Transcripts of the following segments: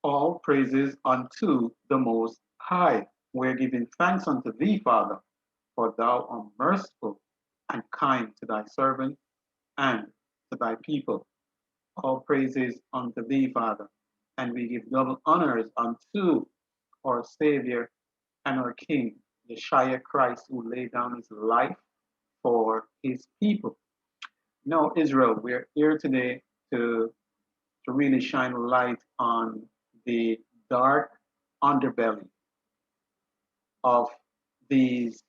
All praises unto the Most High. We're giving thanks unto thee, Father, for thou art merciful and kind to thy servant and to thy people. All praises unto thee, Father. And we give double honors unto our Savior and our King, the Shire Christ, who laid down his life for his people. Now, Israel, we're here today to, to really shine a light on the dark underbelly of these,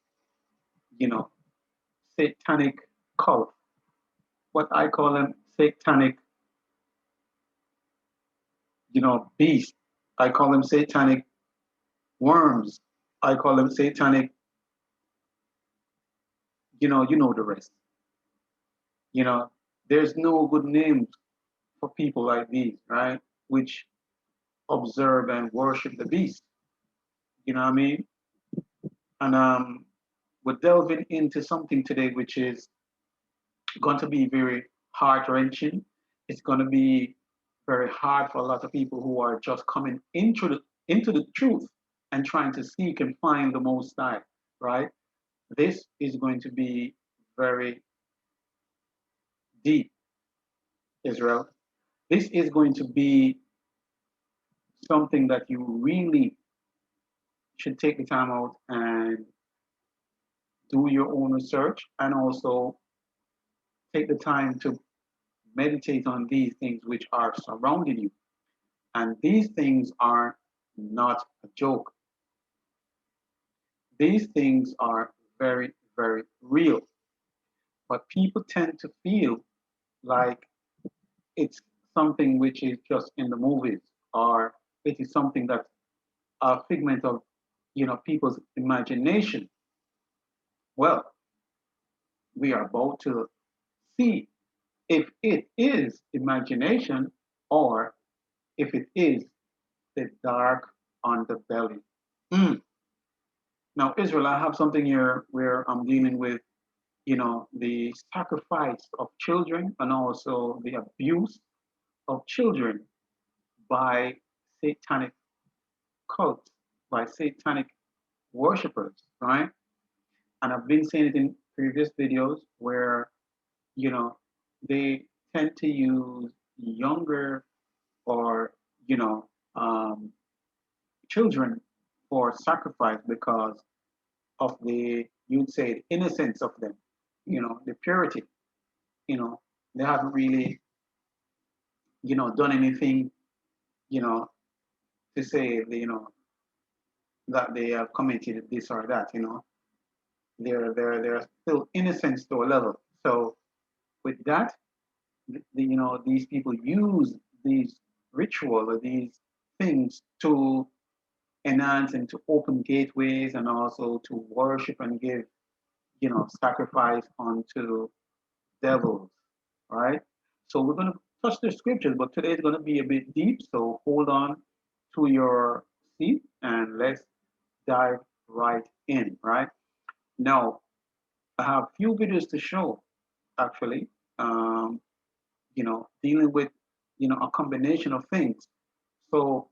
you know, satanic cult. What I call them satanic, beasts. I call them satanic worms. I call them satanic, you know the rest. You know, there's no good names for people like these, right? Which observe and worship the beast. You know what I mean? And we're delving into something today which is going to be very heart wrenching. It's going to be very hard for a lot of people who are just coming into the truth and trying to seek and find the Most High, right? This is going to be very deep, Israel. This is going to be something that you really should take the time out and do your own research and also take the time to meditate on these things which are surrounding you. And these things are not a joke. These things are very, very real. But people tend to feel like it's something which is just in the movies or it is something that's a figment of people's imagination. Well, we are about to see if it is imagination or if it is the dark underbelly. Mm. Now, Israel, I have something here where I'm dealing with, the sacrifice of children and also the abuse of children by satanic cults, by satanic worshippers, right? And I've been saying it in previous videos where, you know, they tend to use younger or, you know, um, children for sacrifice because of the, you'd say, the innocence of them, the purity. You know, they haven't really, done anything, you know, to say, that they have committed this or that. They're still innocent to a level. So with that, these people use these ritual or these things to enhance and to open gateways and also to worship and give, sacrifice unto devils, right? So we're going to touch the scriptures, but today is going to be a bit deep. So hold on to your seat and let's dive right in, right? Now, I have a few videos to show actually, um, dealing with, a combination of things. So,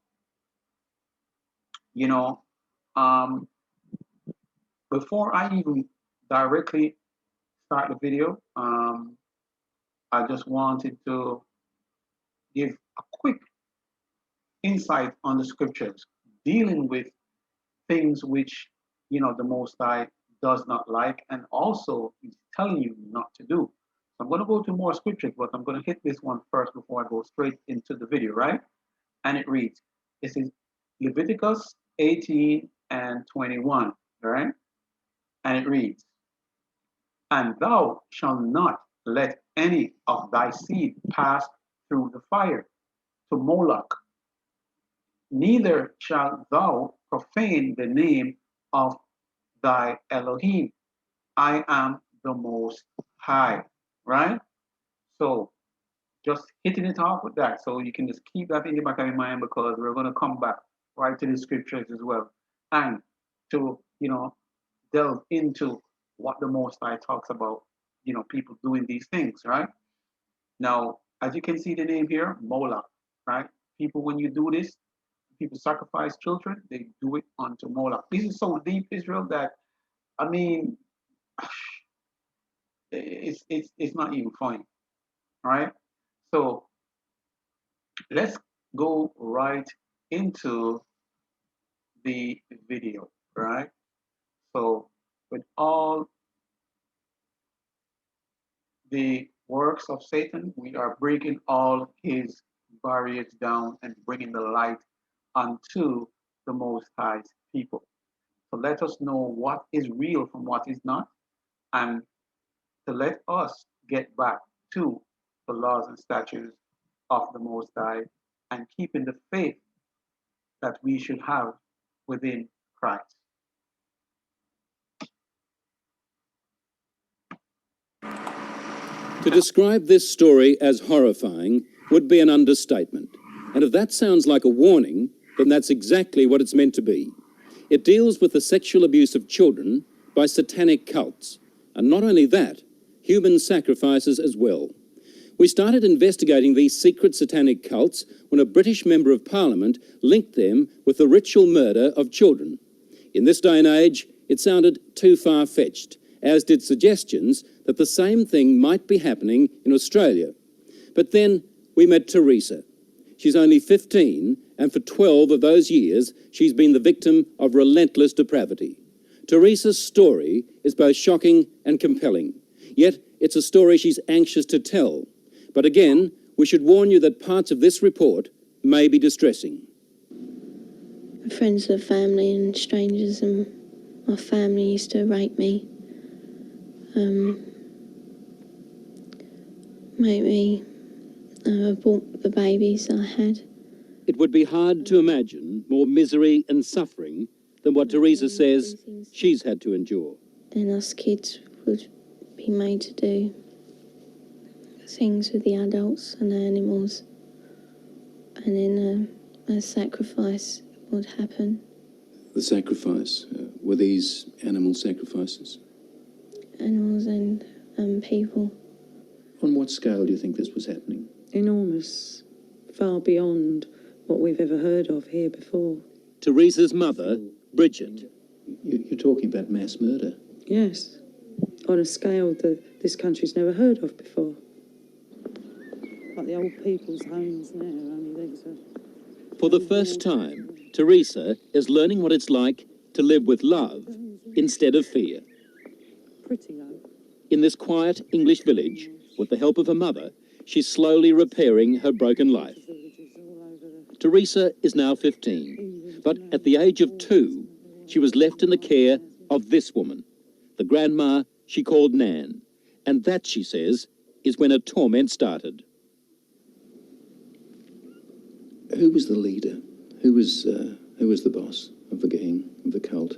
you know, um, before I even directly start the video, I just wanted to give a quick insight on the scriptures dealing with things which, the Most High does not like and also is telling you not to do. So I'm going to go to more scriptures, but I'm going to hit this one first before I go straight into the video, right? And it reads, this is Leviticus 18 and 21, right? And it reads, and thou shalt not let any of thy seed pass through the fire to Moloch, neither shalt thou profane the name of thy Elohim. I am the most high, right? So just hitting it off with that. So you can just keep that in the back of your mind because we're going to come back right to the scriptures as well. And to, delve into what the Most High talks about, people doing these things, right? Now, as you can see the name here, Mola, right? People, when you do this, people sacrifice children, they do it unto Moloch. This is so deep, Israel, that I mean, it's not even funny, right? So let's go right into the video, right? So with all the works of Satan, we are breaking all his barriers down and bringing the light unto the Most High people. So let us know what is real from what is not, and to let us get back to the laws and statutes of the Most High and keeping the faith that we should have within Christ. To describe this story as horrifying would be an understatement. And if that sounds like a warning, then that's exactly what it's meant to be. It deals with the sexual abuse of children by satanic cults. And not only that, human sacrifices as well. We started investigating these secret satanic cults when a British Member of Parliament linked them with the ritual murder of children. In this day and age, it sounded too far-fetched, as did suggestions that the same thing might be happening in Australia. But then we met Teresa. She's only 15, and for 12 of those years, she's been the victim of relentless depravity. Teresa's story is both shocking and compelling, yet it's a story she's anxious to tell. But again, we should warn you that parts of this report may be distressing. Friends of family and strangers and my family used to rape me. Make me abort the babies I had. It would be hard to imagine more misery and suffering than what Teresa says she's had to endure. Then us kids would be made to do things with the adults and the animals, and then a sacrifice would happen. The sacrifice, were these animal sacrifices? Animals and people. On what scale do you think this was happening? Enormous, far beyond what we've ever heard of here before. Teresa's mother, Bridget. You're talking about mass murder? Yes, on a scale that this country's never heard of before. Like the old people's homes now, only these are... For the first time, Teresa is learning what it's like to live with love instead of fear. Pretty low. In this quiet English village, with the help of her mother, she's slowly repairing her broken life. Teresa is now 15, but at the age of 2, she was left in the care of this woman, the grandma she called Nan. And that, she says, is when her torment started. Who was the leader? Who was the boss of the gang, of the cult?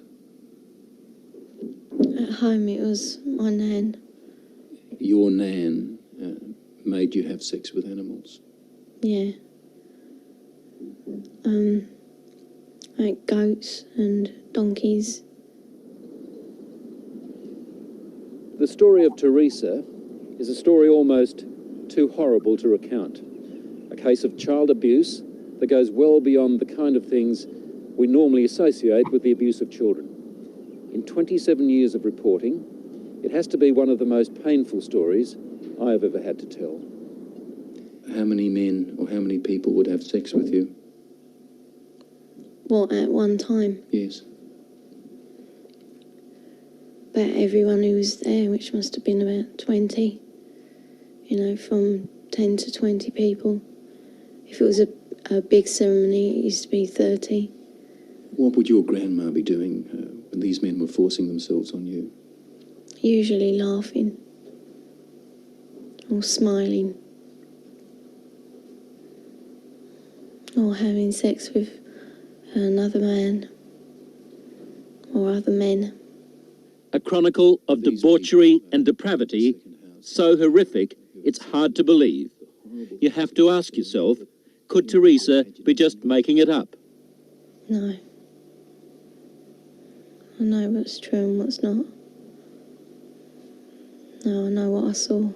At home it was my nan. Your Nan made you have sex with animals? Yeah. Like goats and donkeys. The story of Teresa is a story almost too horrible to recount. A case of child abuse that goes well beyond the kind of things we normally associate with the abuse of children. In 27 years of reporting, it has to be one of the most painful stories I have ever had to tell. How many men or how many people would have sex with you? What, at one time? Yes. About everyone who was there, which must have been about 20. You know, from 10 to 20 people. If it was a big ceremony, it used to be 30. What would your grandma be doing when these men were forcing themselves on you? Usually laughing. Or smiling. Or having sex with another man. Or other men. A chronicle of debauchery and depravity so horrific it's hard to believe. You have to ask yourself, could Teresa be just making it up? No. I know what's true and what's not. No, I know what I saw.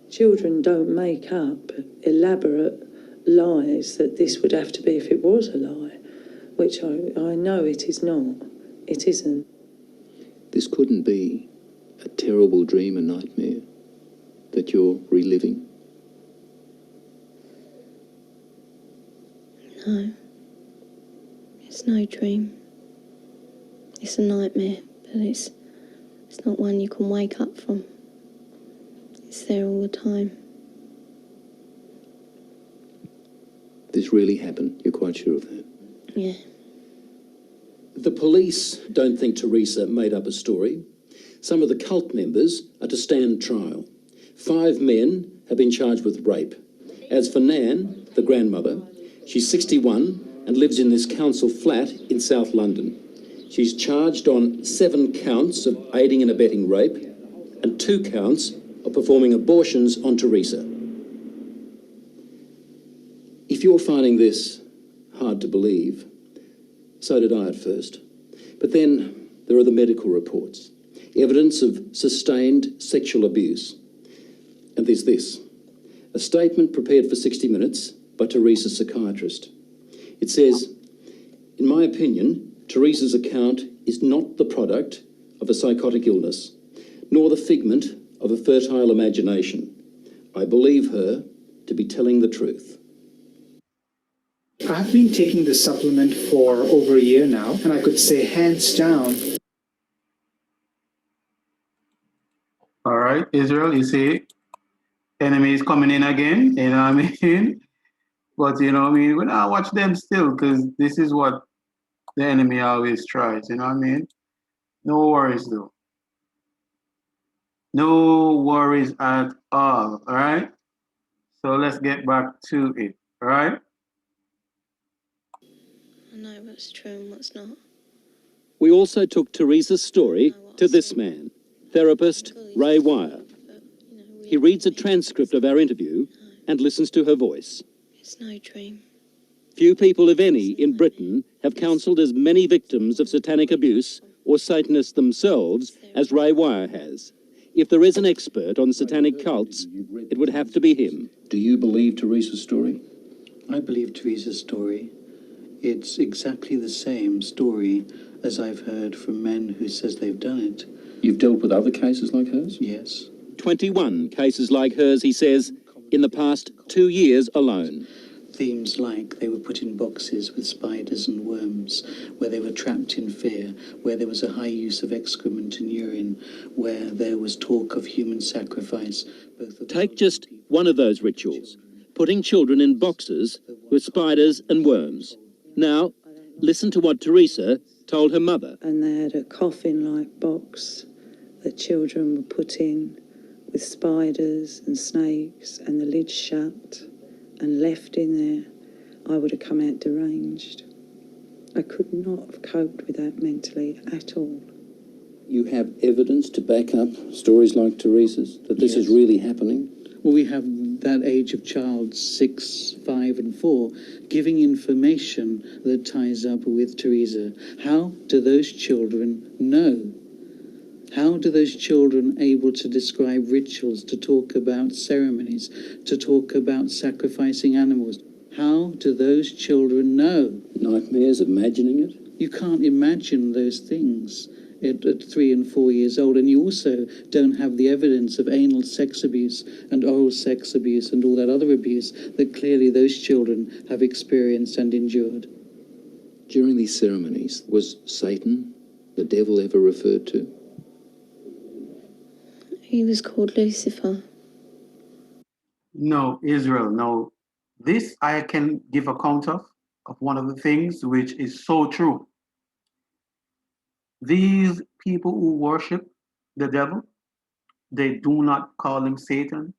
Children don't make up elaborate lies that this would have to be if it was a lie, which I know it is not. It isn't. This couldn't be a terrible dream, a nightmare that you're reliving. No. It's no dream. It's a nightmare, but it's not one you can wake up from. It's there all the time. This really happened, you're quite sure of that? Yeah. The police don't think Teresa made up a story. Some of the cult members are to stand trial. 5 men have been charged with rape. As for Nan, the grandmother, she's 61 and lives in this council flat in South London. She's charged on 7 counts of aiding and abetting rape and 2 counts of performing abortions on Teresa. If you're finding this hard to believe, so did I at first. But then there are the medical reports, evidence of sustained sexual abuse. And there's this, a statement prepared for 60 Minutes by Teresa's psychiatrist. It says, in my opinion, Teresa's account is not the product of a psychotic illness, nor the figment of a fertile imagination. I believe her to be telling the truth. I've been taking the supplement for over a year now, and I could say hands down. All right, Israel, you see, enemy is coming in again, you know what I mean? But, you know what I mean, when I watch them still, because this is what the enemy always tries, you know what I mean? No worries, though. No worries at all right? So let's get back to it, all right? I know what's true and what's not. We also took Teresa's story to this man, therapist Ray Wire. He reads a transcript of our interview and listens to her voice. It's no dream. Few people, if any, in Britain have counselled as many victims of satanic abuse or Satanists themselves as Ray Wire has. If there is an expert on satanic cults, it would have to be him. Do you believe Teresa's story? I believe Teresa's story. It's exactly the same story as I've heard from men who says they've done it. You've dealt with other cases like hers? Yes. 21 cases like hers, he says, in the past 2 years alone. Themes like they were put in boxes with spiders and worms, where they were trapped in fear, where there was a high use of excrement and urine, where there was talk of human sacrifice. Take just one of those rituals, putting children in boxes with spiders and worms. Now, listen to what Teresa told her mother. And they had a coffin-like box that children were put in with spiders and snakes and the lid shut and left in there. I would have come out deranged. I could not have coped with that mentally at all. You have evidence to back up stories like Teresa's, that this is really happening? Well, we have that age of child, 6, 5 and 4, giving information that ties up with Teresa. How do those children know? How do those children able to describe rituals, to talk about ceremonies, to talk about sacrificing animals? How do those children know? Nightmares, imagining it? You can't imagine those things at 3 and 4 years old, and you also don't have the evidence of anal sex abuse and oral sex abuse and all that other abuse that clearly those children have experienced and endured. During these ceremonies, was Satan, the devil, ever referred to? He was called Lucifer. No, Israel, no. This I can give account of one of the things which is so true. These people who worship the devil, they do not call him Satan.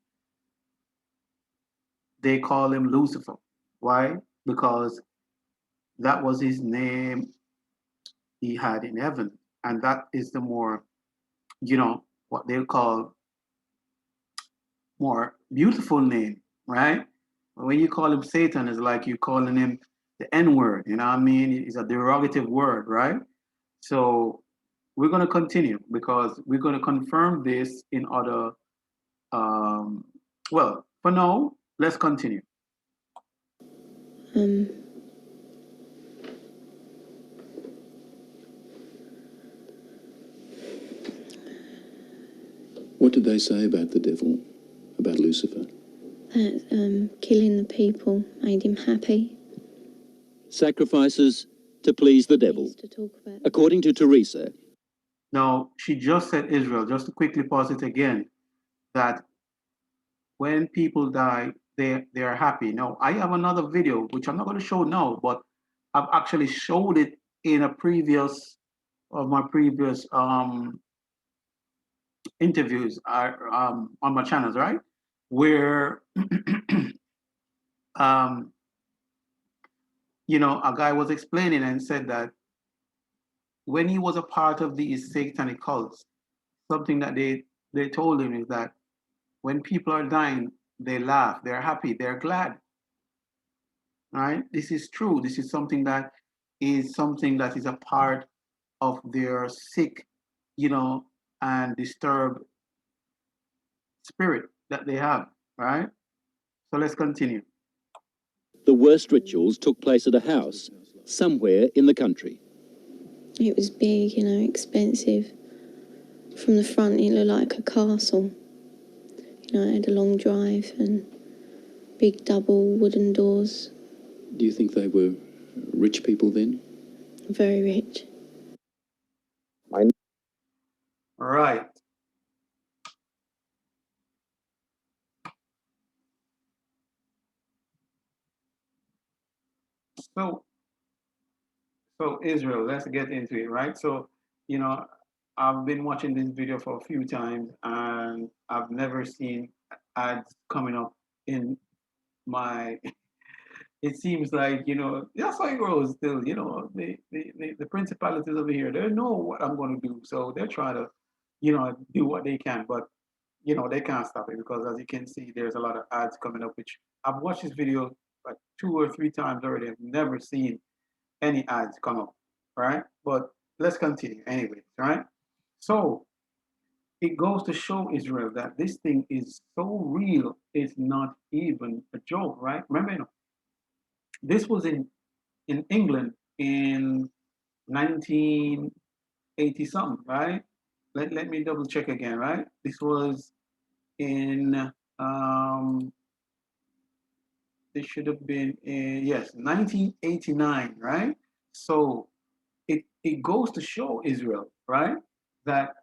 They call him Lucifer. Why? Because that was his name he had in heaven. And that is the more, what they call more beautiful name, right? But when you call him Satan, it's like you calling him the N-word, you know what I mean? It's a derogative word, right? So we're going to continue because we're going to confirm this in other, well, for now, let's continue. What did they say about the devil, about Lucifer? That killing the people made him happy. Sacrifices to please the He devil. used to talk about According to Teresa, Now, she just said Israel, just to quickly pause it again, that when people die, they are happy. Now, I have another video, which I'm not going to show now, but I've actually showed it in a previous of my previous interviews on my channels, right? Where um, a guy was explaining and said that when he was a part of these satanic cults, something that they told him is that when people are dying, they laugh, they're happy, they're glad. Right? This is true. This is something that is a part of their sick, and disturbed spirit that they have. Right? So let's continue. the worst rituals took place at a house somewhere in the country. it was big, expensive. From the front, it looked like a castle. It had a long drive and big double wooden doors. Do you think they were rich people then? Very rich. All right. So, Israel, let's get into it, right? So, you know, I've been watching this video for a few times, and I've never seen ads coming up in my. It seems like that's how it grows. Still, the principalities over here, they know what I'm going to do, so they're trying to, do what they can, but they can't stop it because, as you can see, there's a lot of ads coming up. Which I've watched this video like 2 or 3 times already. I've never seen any ads come up, right? But let's continue anyways, right? So it goes to show Israel that this thing is so real, it's not even a joke, right? Remember, this was in England in 1980 something, right? Let me double check again, right? This was in this should have been in, yes, 1989, right? So it goes to show Israel, right, that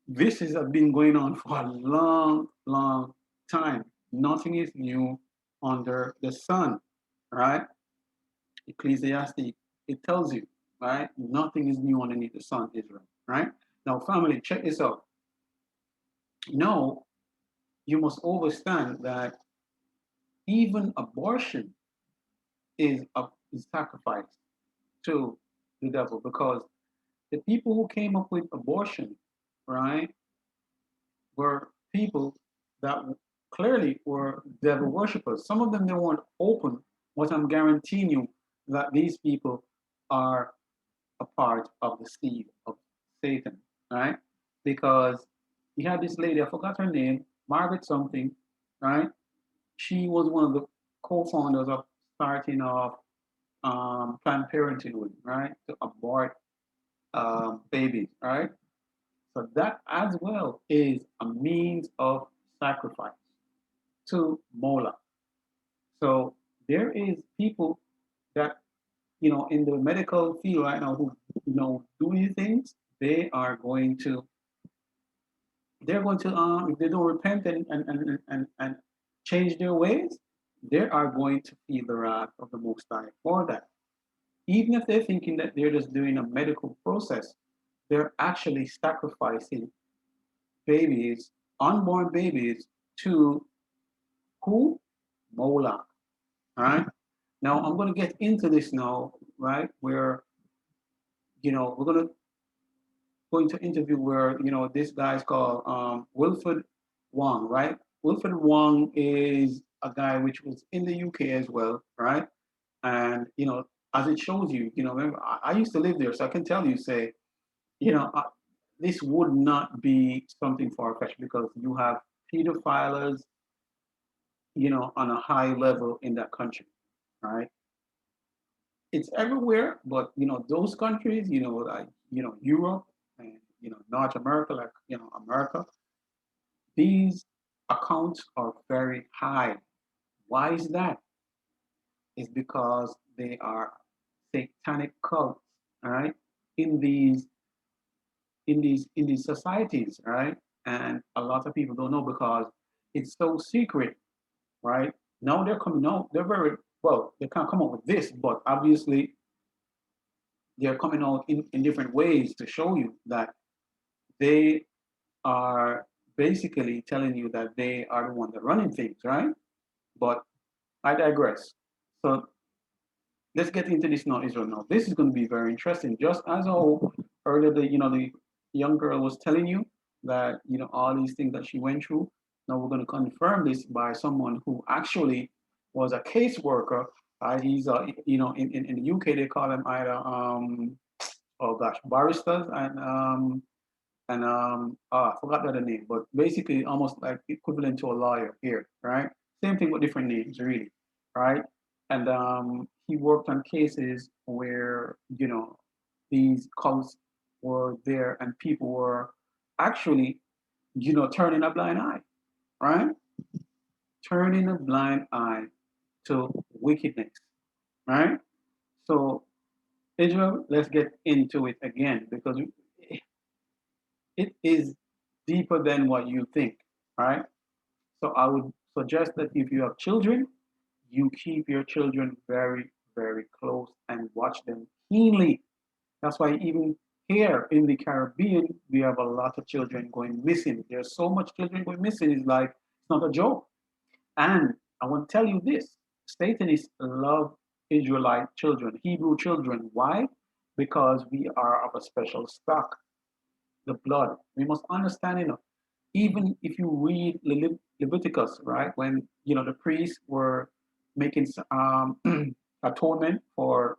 this has been going on for a long, long time. Nothing is new under the sun, right? Ecclesiastes, it tells you, right? Nothing is new underneath the sun, Israel, right? Now, family, check this out. No, you must understand that even abortion is a sacrifice to the devil, because the people who came up with abortion, right, were people that clearly were devil worshippers. Some of them, they weren't open, but I'm guaranteeing you that these people are a part of the seed of Satan, right? Because you had this lady, I forgot her name, Margaret something, right? She was one of the co-founders of starting off Planned Parenthood, right? To abort babies, right? So that as well is a means of sacrifice to Mola. So there is people that in the medical field right now who do these things. They are going to if they don't repent and change their ways, they are going to feel the wrath of the Most High for that. Even if they're thinking that they're just doing a medical process, they're actually sacrificing babies, unborn babies, to who? Moloch. All right. Now I'm going to get into this now, right? Where we're going to go into interview where this guy's called Wilfred Wong, right? Wilfred Wong is a guy which was in the UK as well, right? And as it shows you, remember I used to live there, so I can tell you, say, you know, uh, this would not be something far-fetched because you have pedophiles, on a high level in that country. right? It's everywhere, but those countries, like Europe and North America, like America, these accounts are very high. Why is that? It's because they are satanic cults, all right, in these societies, right? And a lot of people don't know because it's so secret, right? Now they're coming out. They're very well. They can't come up with this, but obviously they're coming out in different ways to show you that they are basically telling you that they are the one that running things, right? But I digress. So let's get into this now, Israel. Now, this is going to be very interesting. Just as how earlier the young girl was telling you that all these things that she went through. Now we're going to confirm this by someone who actually was a caseworker. He's in the UK they call them either oh gosh, barristers and I forgot the other name, but basically almost like equivalent to a lawyer here, right? Same thing with different names, really, right? And he worked on cases where these cults were there and people were actually turning a blind eye, right? Turning a blind eye to wickedness, right? So Israel, let's get into it again because it is deeper than what you think, right? So I would suggest that if you have children, you keep your children very, very close and watch them keenly. That's why even here in the Caribbean, we have a lot of children going missing. There's so much children going missing. It's like it's not a joke. And I want to tell you this: Satanists love Israelite children, Hebrew children. Why? Because we are of a special stock, the blood. We must understand, even if you read Leviticus, right, when the priests were making atonement for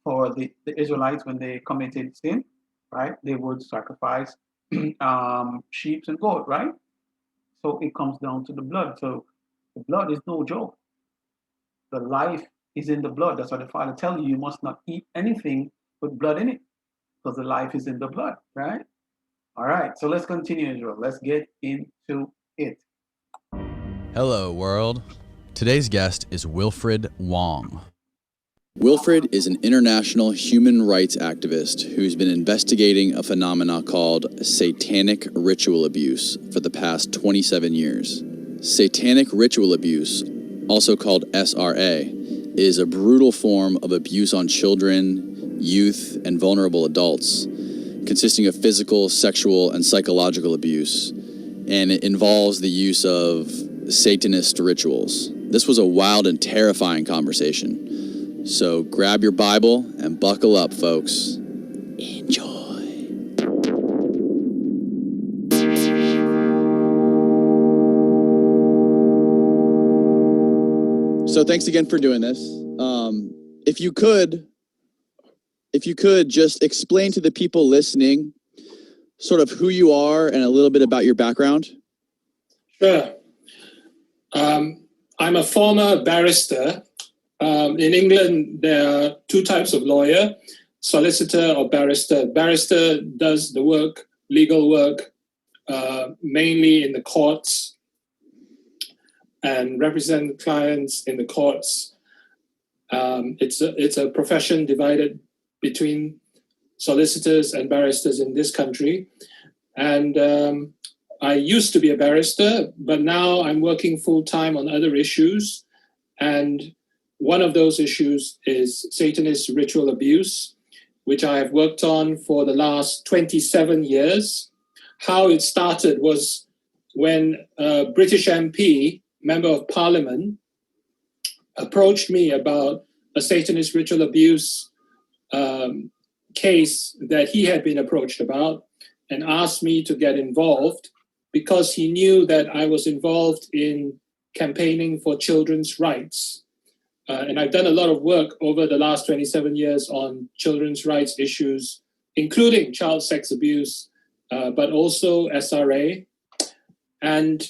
the Israelites when they committed sin, right, they would sacrifice sheep and goat, right? So it comes down to the blood. So the blood is no joke. The life is in the blood. That's why the Father tells you you must not eat anything with blood in it, because the life is in the blood, right? All right, so let's continue, Israel. Let's get into it. Hello, world. Today's guest is Wilfred Wong. Wilfred is an international human rights activist who's been investigating a phenomena called satanic ritual abuse for the past 27 years. Satanic ritual abuse, also called SRA, is a brutal form of abuse on children, youth, and vulnerable adults, consisting of physical, sexual, and psychological abuse, and it involves the use of Satanist rituals. This was a wild and terrifying conversation. So grab your Bible and buckle up, folks. Enjoy. So thanks again for doing this. If you could just explain to the people listening sort of who you are and a little bit about your background. Sure. I'm a former barrister. In England, there are two types of lawyer, solicitor or barrister. Barrister does the work, legal work, mainly in the courts and represent clients in the courts. It's a profession divided between solicitors and barristers in this country. And I used to be a barrister, but now I'm working full-time on other issues. And one of those issues is Satanist ritual abuse, which I have worked on for the last 27 years. How it started was when a British MP, Member of Parliament, approached me about a Satanist ritual abuse case that he had been approached about and asked me to get involved because he knew that I was involved in campaigning for children's rights. And I've done a lot of work over the last 27 years on children's rights issues, including child sex abuse, but also SRA. And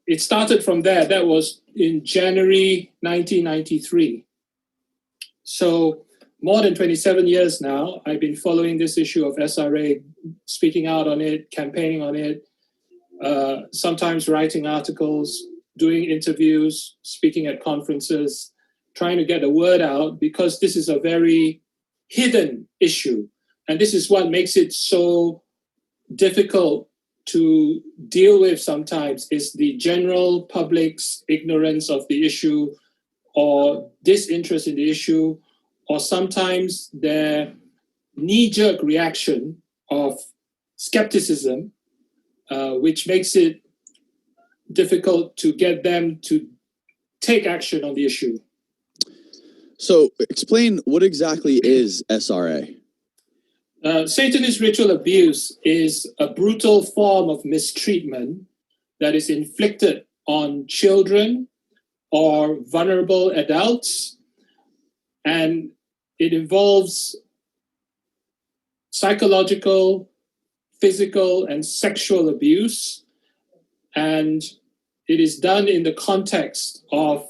it started from there. That was in January 1993. So more than 27 years now, I've been following this issue of SRA, speaking out on it, campaigning on it, sometimes writing articles, doing interviews, speaking at conferences, trying to get the word out, because this is a very hidden issue. And this is what makes it so difficult to deal with sometimes, is the general public's ignorance of the issue or disinterest in the issue, or sometimes their knee-jerk reaction of skepticism, which makes it difficult to get them to take action on the issue. So explain, what exactly is SRA? Satanist ritual abuse is a brutal form of mistreatment that is inflicted on children or vulnerable adults, and it involves psychological, physical, and sexual abuse, and it is done in the context of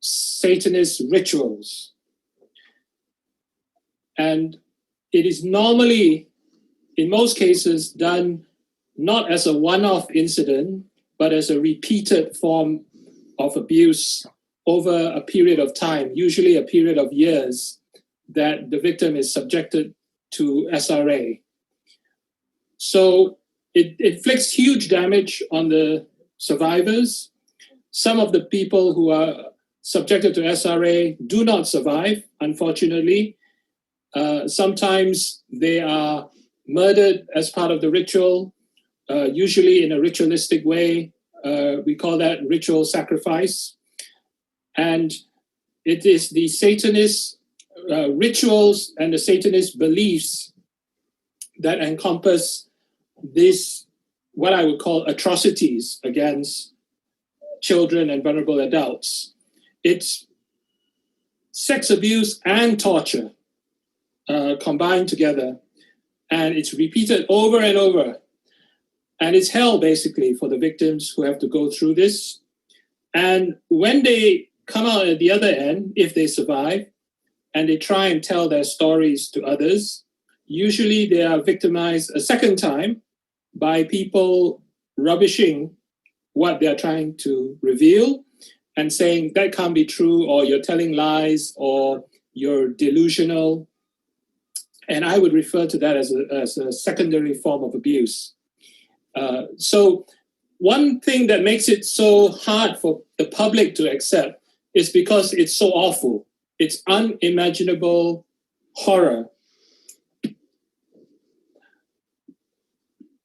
Satanist rituals. And it is normally, in most cases, done not as a one-off incident, but as a repeated form of abuse over a period of time, usually a period of years, that the victim is subjected to SRA. So it inflicts huge damage on the survivors. Some of the people who are subjected to SRA do not survive, unfortunately. Sometimes they are murdered as part of the ritual, usually in a ritualistic way. We call that ritual sacrifice. And it is the Satanist rituals and the Satanist beliefs that encompass this, what I would call atrocities against children and vulnerable adults. It's sex abuse and torture combined together, and it's repeated over and over. And it's hell, basically, for the victims who have to go through this. And when they come out at the other end, if they survive, and they try and tell their stories to others, usually they are victimized a second time by people rubbishing what they're trying to reveal and saying that can't be true, or you're telling lies, or you're delusional. And I would refer to that as a secondary form of abuse. So one thing that makes it so hard for the public to accept is because it's so awful. It's unimaginable horror.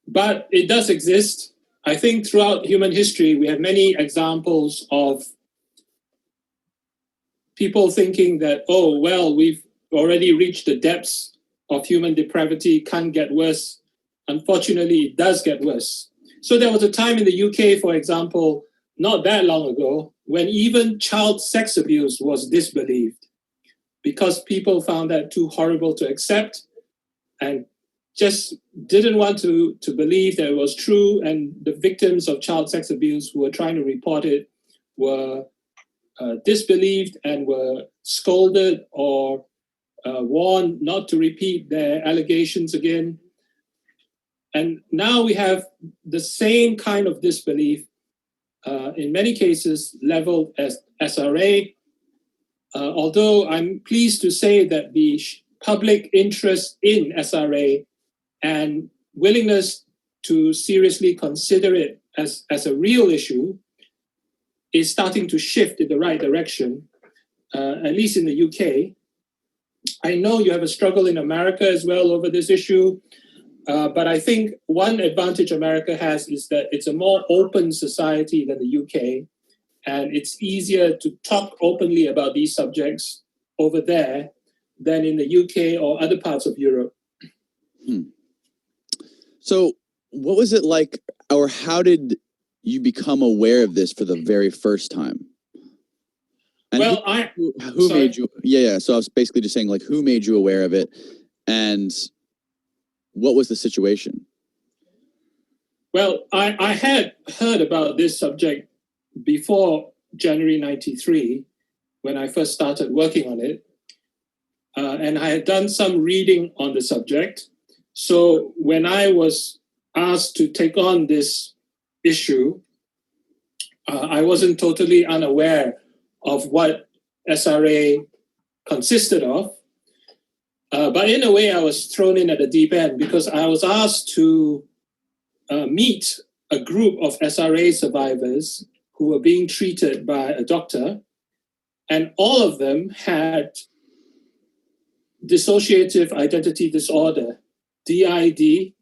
But it does exist. I think throughout human history, we have many examples of people thinking that, oh, well, we've already reached the depths of human depravity, can't get worse. Unfortunately, it does get worse. So there was a time in the UK, for example, not that long ago, when even child sex abuse was disbelieved because people found that too horrible to accept and just didn't want to believe that it was true. And the victims of child sex abuse who were trying to report it were disbelieved and were scolded or warned not to repeat their allegations again. And now we have the same kind of disbelief, in many cases leveled as SRA, although I'm pleased to say that the public interest in SRA and willingness to seriously consider it as a real issue is starting to shift in the right direction, at least in the UK. I know you have a struggle in America as well over this issue, but I think one advantage America has is that it's a more open society than the UK, and it's easier to talk openly about these subjects over there than in the UK or other parts of Europe. So what was it like, or how did you become aware of this for the very first time? And well, who made you? Yeah. So I was basically just saying, like, who made you aware of it, and what was the situation? Well, I had heard about this subject before January 93, when I first started working on it. And I had done some reading on the subject. So when I was asked to take on this issue, I wasn't totally unaware of what SRA consisted of. But in a way, I was thrown in at the deep end because I was asked to meet a group of SRA survivors who were being treated by a doctor, and all of them had dissociative identity disorder, DID,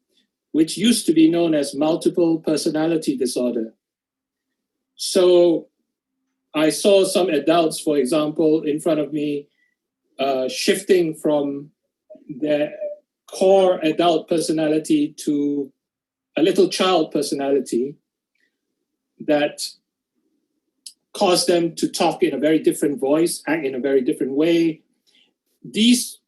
which used to be known as multiple personality disorder. So I saw some adults, for example, in front of me, shifting from their core adult personality to a little child personality that caused them to talk in a very different voice, act in a very different way. These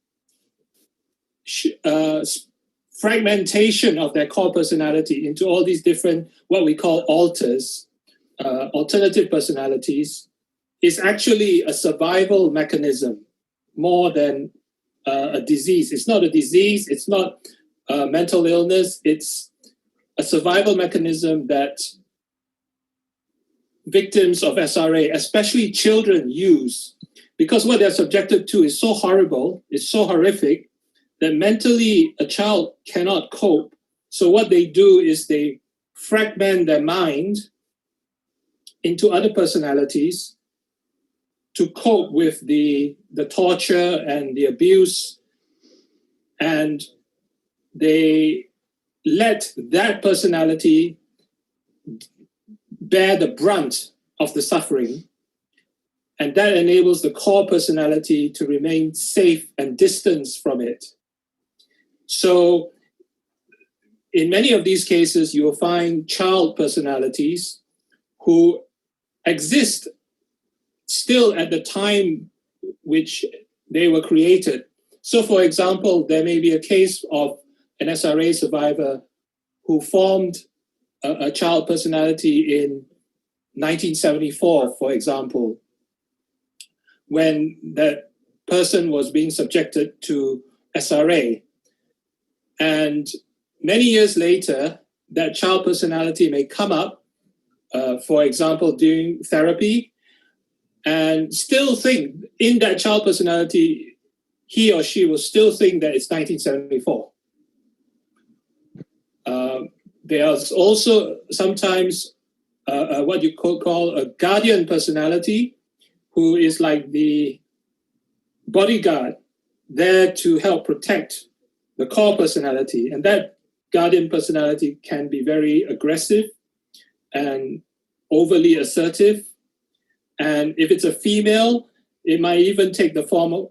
fragmentation of their core personality into all these different, what we call alters, alternative personalities, is actually a survival mechanism more than a disease. It's not a disease, it's not a mental illness, it's a survival mechanism that victims of SRA, especially children, use, because what they're subjected to is so horrible, it's so horrific, that mentally a child cannot cope. So what they do is they fragment their mind into other personalities to cope with the torture and the abuse, and they let that personality bear the brunt of the suffering, and that enables the core personality to remain safe and distanced from it. So in many of these cases, you will find child personalities who exist still at the time which they were created. So for example, there may be a case of an SRA survivor who formed a child personality in 1974, for example, when that person was being subjected to SRA. And many years later, that child personality may come up, for example, during therapy, and still think in that child personality, he or she will still think that it's 1974. There's also sometimes what you could call a guardian personality, who is like the bodyguard there to help protect the core personality. And that guardian personality can be very aggressive and overly assertive. And if it's a female, it might even take the form of,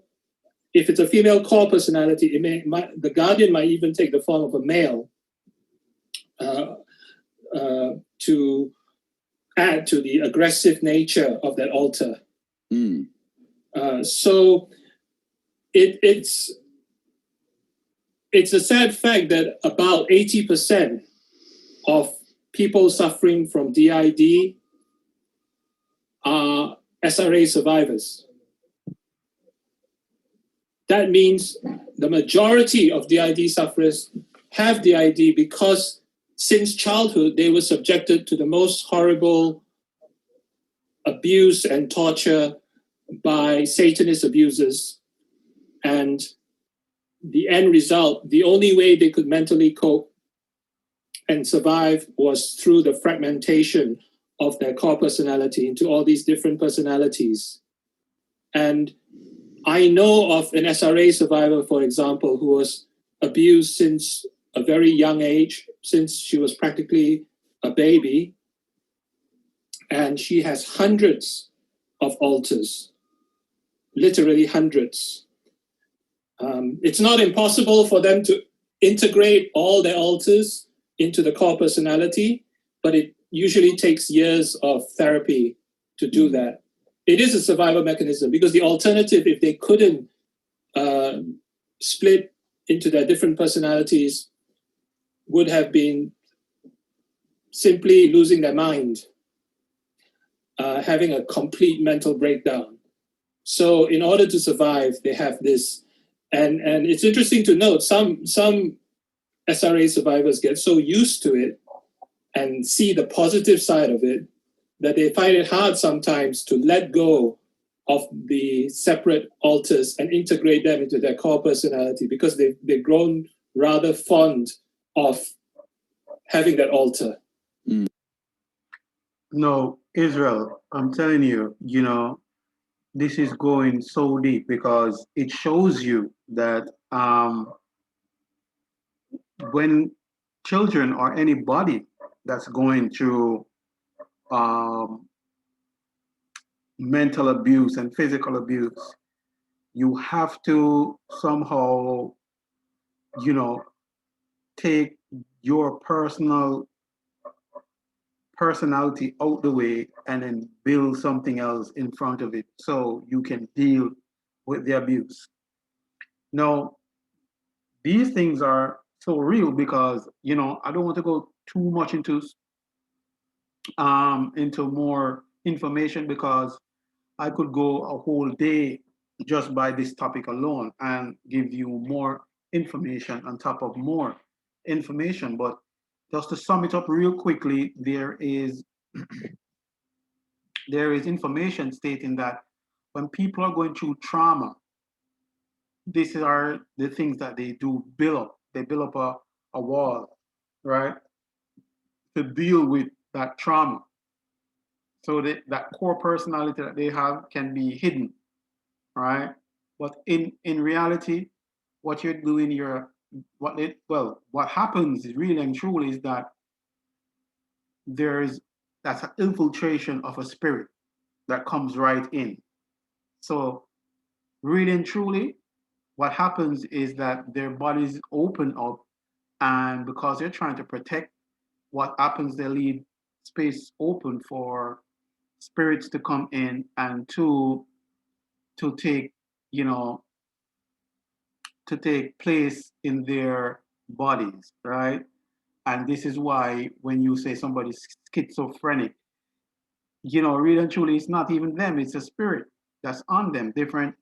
if it's a female core personality, the guardian might even take the form of a male to add to the aggressive nature of that alter. So it's a sad fact that about 80% of people suffering from DID are SRA survivors. That means the majority of DID sufferers have DID because since childhood they were subjected to the most horrible abuse and torture by Satanist abusers. And the end result, the only way they could mentally cope and survive was through the fragmentation of their core personality into all these different personalities. And I know of an SRA survivor, for example, who was abused since a very young age, since she was practically a baby. And she has hundreds of alters, literally hundreds. It's not impossible for them to integrate all their alters into the core personality, but it usually takes years of therapy to do that. It is a survival mechanism because the alternative, if they couldn't split into their different personalities, would have been simply losing their mind. having a complete mental breakdown. So in order to survive, they have this. And it's interesting to note, some SRA survivors get so used to it and see the positive side of it that they find it hard sometimes to let go of the separate alters and integrate them into their core personality, because they've grown rather fond of having that alter. No, Israel, I'm telling you, this is going so deep because it shows you that when children or anybody that's going through mental abuse and physical abuse, you have to somehow, take your personality out the way and then build something else in front of it so you can deal with the abuse. Now, these things are so real because, I don't want to go too much into more information because I could go a whole day just by this topic alone and give you more information on top of more information. But just to sum it up real quickly, there is information stating that when people are going through trauma, these are the things that they do build up. They build up a wall, right, to deal with that trauma. So that core personality that they have can be hidden, right? But in reality, what you're doing, what happens is really and truly is that that's an infiltration of a spirit that comes right in. So really and truly, what happens is that their bodies open up, and because they're trying to protect, what happens, they leave space open for spirits to come in and to take, to take place in their bodies, right? And this is why when you say somebody's schizophrenic, really and truly, it's not even them, it's a spirit that's on them, different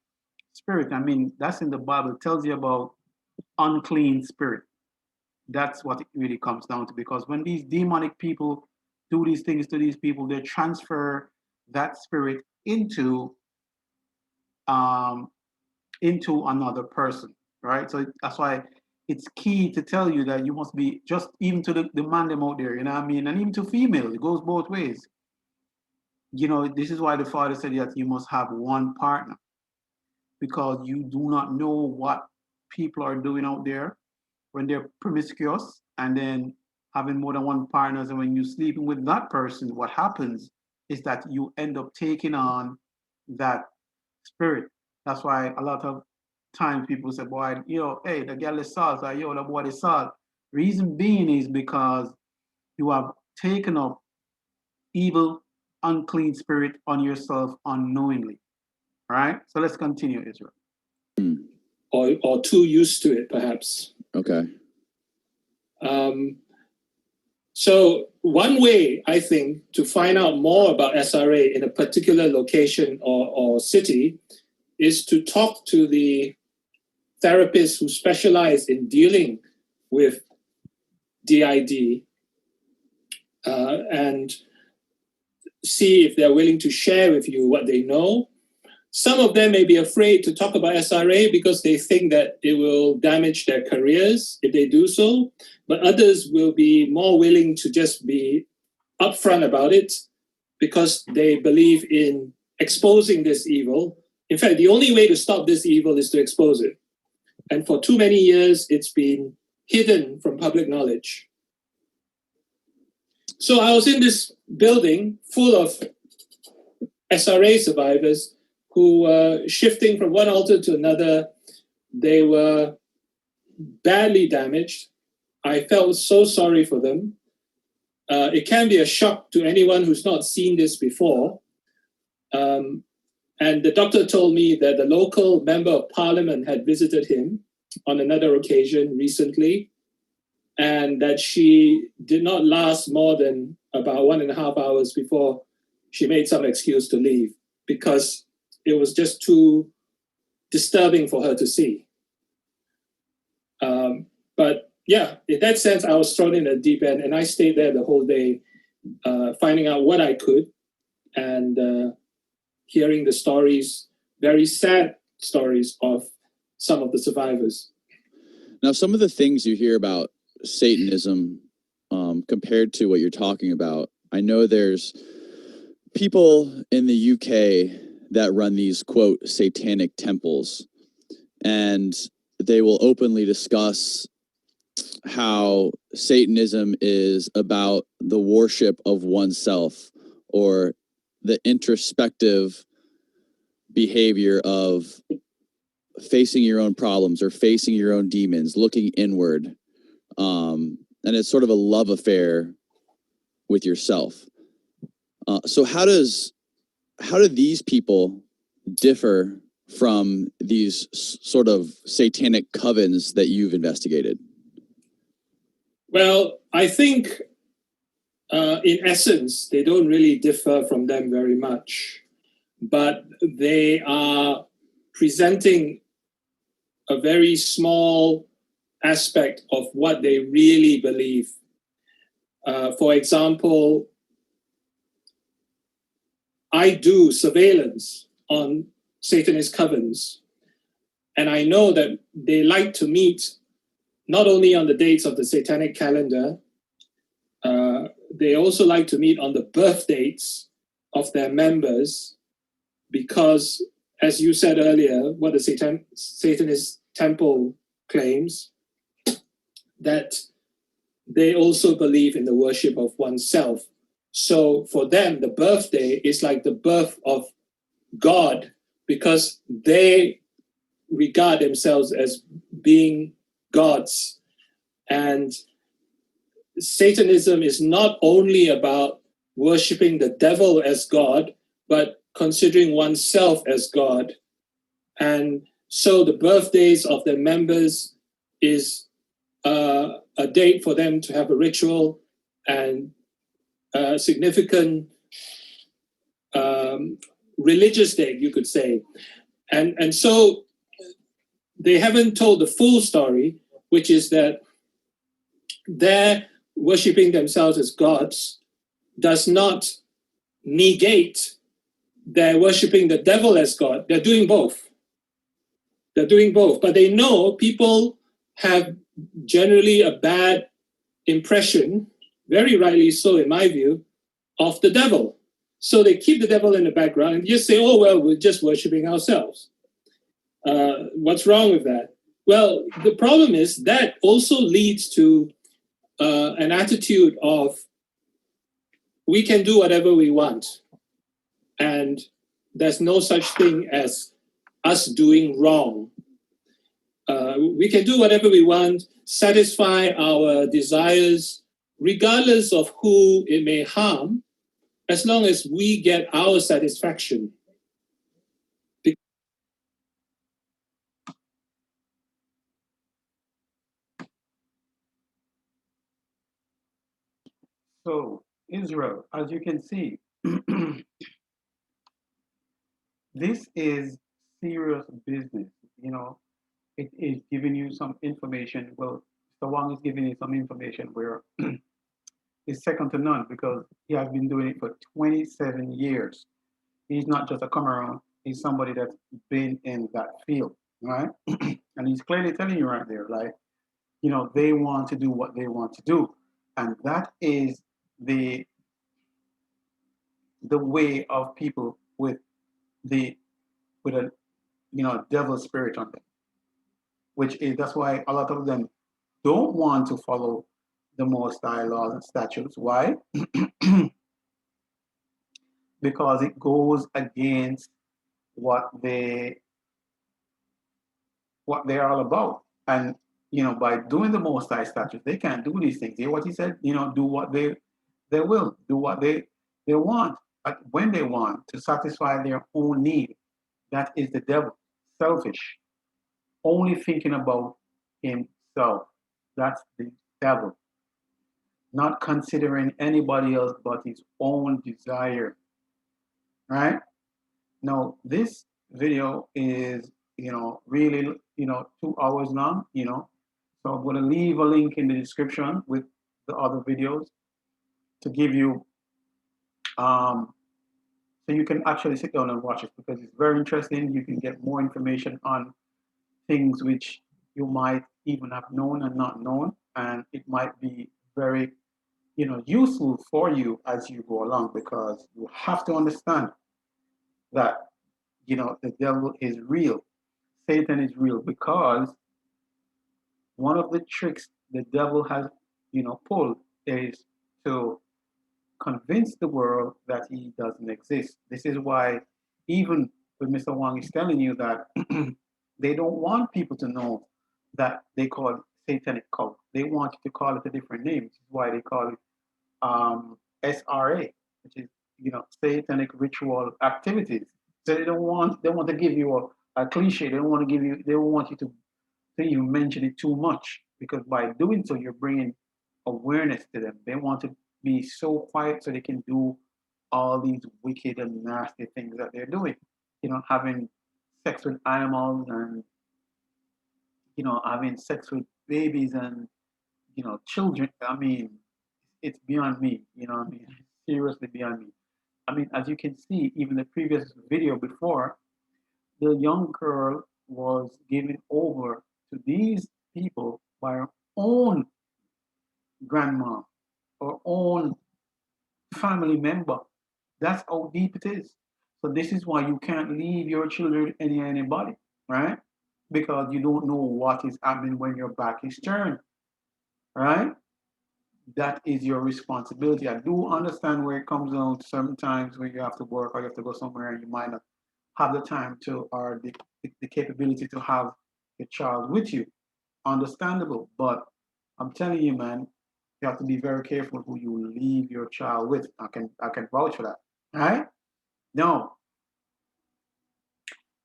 spirit. I mean, that's in the Bible, it tells you about unclean spirit. That's what it really comes down to, because when these demonic people do these things to these people, they transfer that spirit into another person, right? So that's why it's key to tell you that you must be just, even to the man them out there, you know what I mean? And even to female, it goes both ways. This is why the Father said that you must have one partner, because you do not know what people are doing out there when they're promiscuous and then having more than one partner. And when you're sleeping with that person, what happens is that you end up taking on that spirit. That's why a lot of times people say, boy, hey, the girl is salt, or the boy is salt. Reason being is because you have taken up evil, unclean spirit on yourself unknowingly. Right? So let's continue, Israel. Or too used to it, perhaps. Okay. So one way, I think, to find out more about SRA in a particular location or city is to talk to the therapists who specialize in dealing with DID and see if they're willing to share with you what they know. Some of them may be afraid to talk about SRA because they think that it will damage their careers if they do so, but others will be more willing to just be upfront about it because they believe in exposing this evil. In fact, the only way to stop this evil is to expose it. And for too many years, it's been hidden from public knowledge. So I was in this building full of SRA survivors who were shifting from one altar to another. They were badly damaged. I felt so sorry for them. It can be a shock to anyone who's not seen this before. And the doctor told me that the local member of parliament had visited him on another occasion recently, and that she did not last more than about 1.5 hours before she made some excuse to leave because it was just too disturbing for her to see. But yeah, in that sense, I was thrown in a deep end, and I stayed there the whole day, finding out what I could and hearing the stories, very sad stories of some of the survivors. Now, some of the things you hear about Satanism compared to what you're talking about, I know there's people in the UK that run these, quote, satanic temples, and they will openly discuss how Satanism is about the worship of oneself, or the introspective behavior of facing your own problems or facing your own demons, looking inward. And it's sort of a love affair with yourself. So how do these people differ from these sort of satanic covens that you've investigated? Well, I think in essence, they don't really differ from them very much, but they are presenting a very small aspect of what they really believe. For example, I do surveillance on Satanist covens, and I know that they like to meet not only on the dates of the satanic calendar, they also like to meet on the birth dates of their members, because, as you said earlier, what the Satanist temple claims, that they also believe in the worship of oneself. So for them, the birthday is like the birth of God, because they regard themselves as being gods. And Satanism is not only about worshiping the devil as God, but considering oneself as God. And so the birthdays of their members is a date for them to have a ritual and a significant religious date, you could say. And so they haven't told the full story, which is that their worshipping themselves as gods does not negate their worshipping the devil as God. They're doing both. They're doing both. But they know people have generally a bad impression, very rightly so in my view, of the devil. So they keep the devil in the background and just say, oh, well, we're just worshipping ourselves. What's wrong with that? Well, the problem is that also leads to an attitude of we can do whatever we want, and there's no such thing as us doing wrong. We can do whatever we want, satisfy our desires, regardless of who it may harm, as long as we get our satisfaction. So, Israel, as you can see, this is serious business. You know, it is giving you some information. Well, the one is giving you some information where it's second to none, because he has been doing it for 27 years. He's not just a come around, he's somebody that's been in that field, right? And he's clearly telling you right there, like, they want to do what they want to do. And that is the way of people with a devil spirit on them, which is that's why a lot of them don't want to follow the Most High laws and statutes. Why? Because it goes against what they're all about. And by doing the Most High statutes, they can't do these things. Hear what he said? Do what they will, do what they want, but when they want, to satisfy their own need. That is the devil. Selfish, only thinking about himself. That's the devil. Not considering anybody else but his own desire. right? Now, this video is, really, 2 hours long, So I'm going to leave a link in the description with the other videos to give you, so you can actually sit down and watch it because it's very interesting. You can get more information on things which you might even have known and not known, and it might be very, useful for you as you go along because you have to understand that, the devil is real, Satan is real because one of the tricks the devil has, pulled is to convince the world that he doesn't exist. This is why, even when Mr. Wang is telling you that they don't want people to know that they call it satanic cult. They want you to call it a different name. This is why they call it SRA, which is satanic ritual activities. So they want to give you a cliche. They don't want to give you. They don't want you to even mention it too much because by doing so, you're bringing awareness to them. They want to be so quiet so they can do all these wicked and nasty things that they're doing. Having sex with animals and having sex with babies and children. I mean, it's beyond me. I mean, seriously beyond me. I mean, as you can see, even the previous video before, the young girl was given over to these people by her own grandma or own family member. That's how deep it is. So this is why you can't leave your children with anybody, right? Because you don't know what is happening when your back is turned, right? That is your responsibility. I do understand where it comes down certain times when you have to work or you have to go somewhere and you might not have the time to or the capability to have your child with you. Understandable, but I'm telling you, man, you have to be very careful who you leave your child with. I can vouch for that. All right? Now,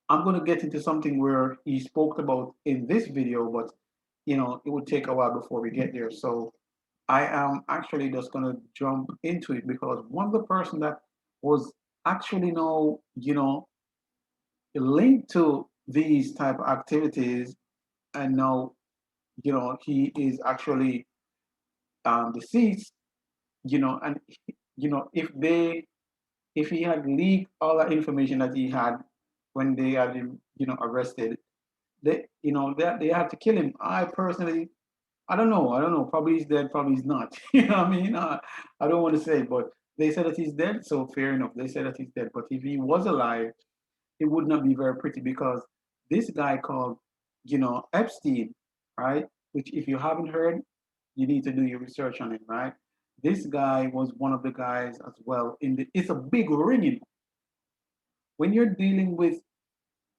I'm going to get into something where he spoke about in this video, but it would take a while before we get there. So I am actually just going to jump into it because one of the person that was actually now, linked to these type of activities, and now, he is actually deceased, and if he had leaked all that information that he had when they had him, arrested, they had to kill him. I personally, I don't know. Probably he's dead. Probably he's not. You know what I mean? I don't want to say, but they said that he's dead. So fair enough. They said that he's dead. But if he was alive, it would not be very pretty because this guy called, Epstein, right? Which if you haven't heard, you need to do your research on it, right? This guy was one of the guys as well it's a big ring. When you're dealing with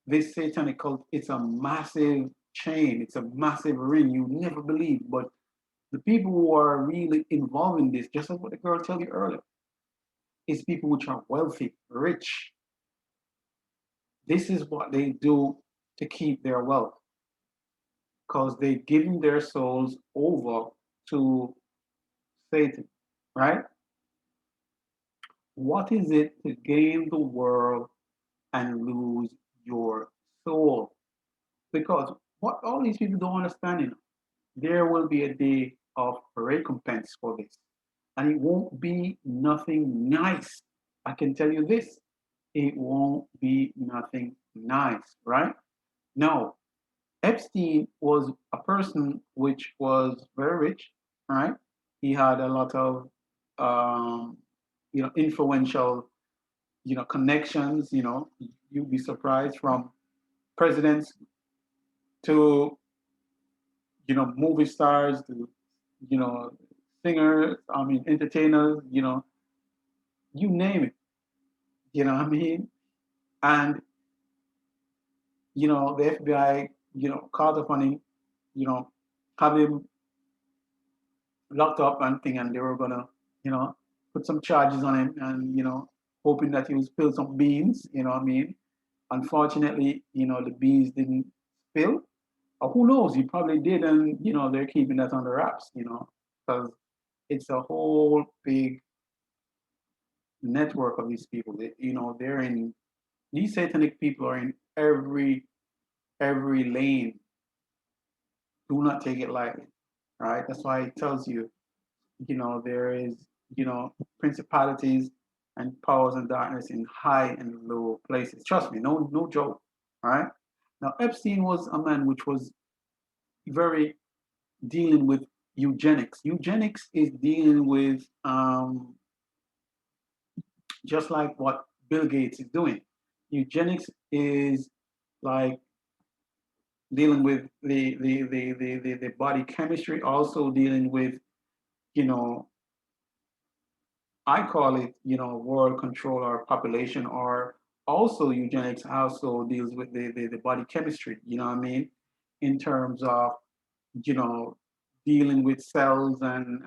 this satanic cult, it's a massive chain, it's a massive ring. You never believe, but the people who are really involved in this, just like what the girl told you earlier, is people which are wealthy, rich. This is what they do to keep their wealth because they've given their souls over to Satan, right? What is it to gain the world and lose your soul? Because what all these people don't understand, there will be a day of recompense for this. And it won't be nothing nice. I can tell you this. It won't be nothing nice, right? Now, Epstein was a person which was very rich, right? He had a lot of, um, influential, connections. You'd be surprised from presidents to, movie stars to, you know, singers. I mean, entertainers. You name it. You know what I mean? And the FBI, called upon him, you know, have him locked up and thing, and they were gonna, you know, put some charges on him, and hoping that he would spill some beans. You know what I mean? Unfortunately, the beans didn't spill. Or who knows? He probably did, and they're keeping that under wraps. Because it's a whole big network of these people. They're in, these satanic people are in every lane. Do not take it lightly, right? That's why it tells you, there is, principalities and powers and darkness in high and low places. Trust me, no joke, all right? Now, Epstein was a man which was very dealing with eugenics. Eugenics is dealing with just like what Bill Gates is doing. Eugenics is like dealing with the body chemistry, also dealing with, you know, I call it, world control or population, or also eugenics also deals with the body chemistry, you know what I mean? In terms of, you know, dealing with cells and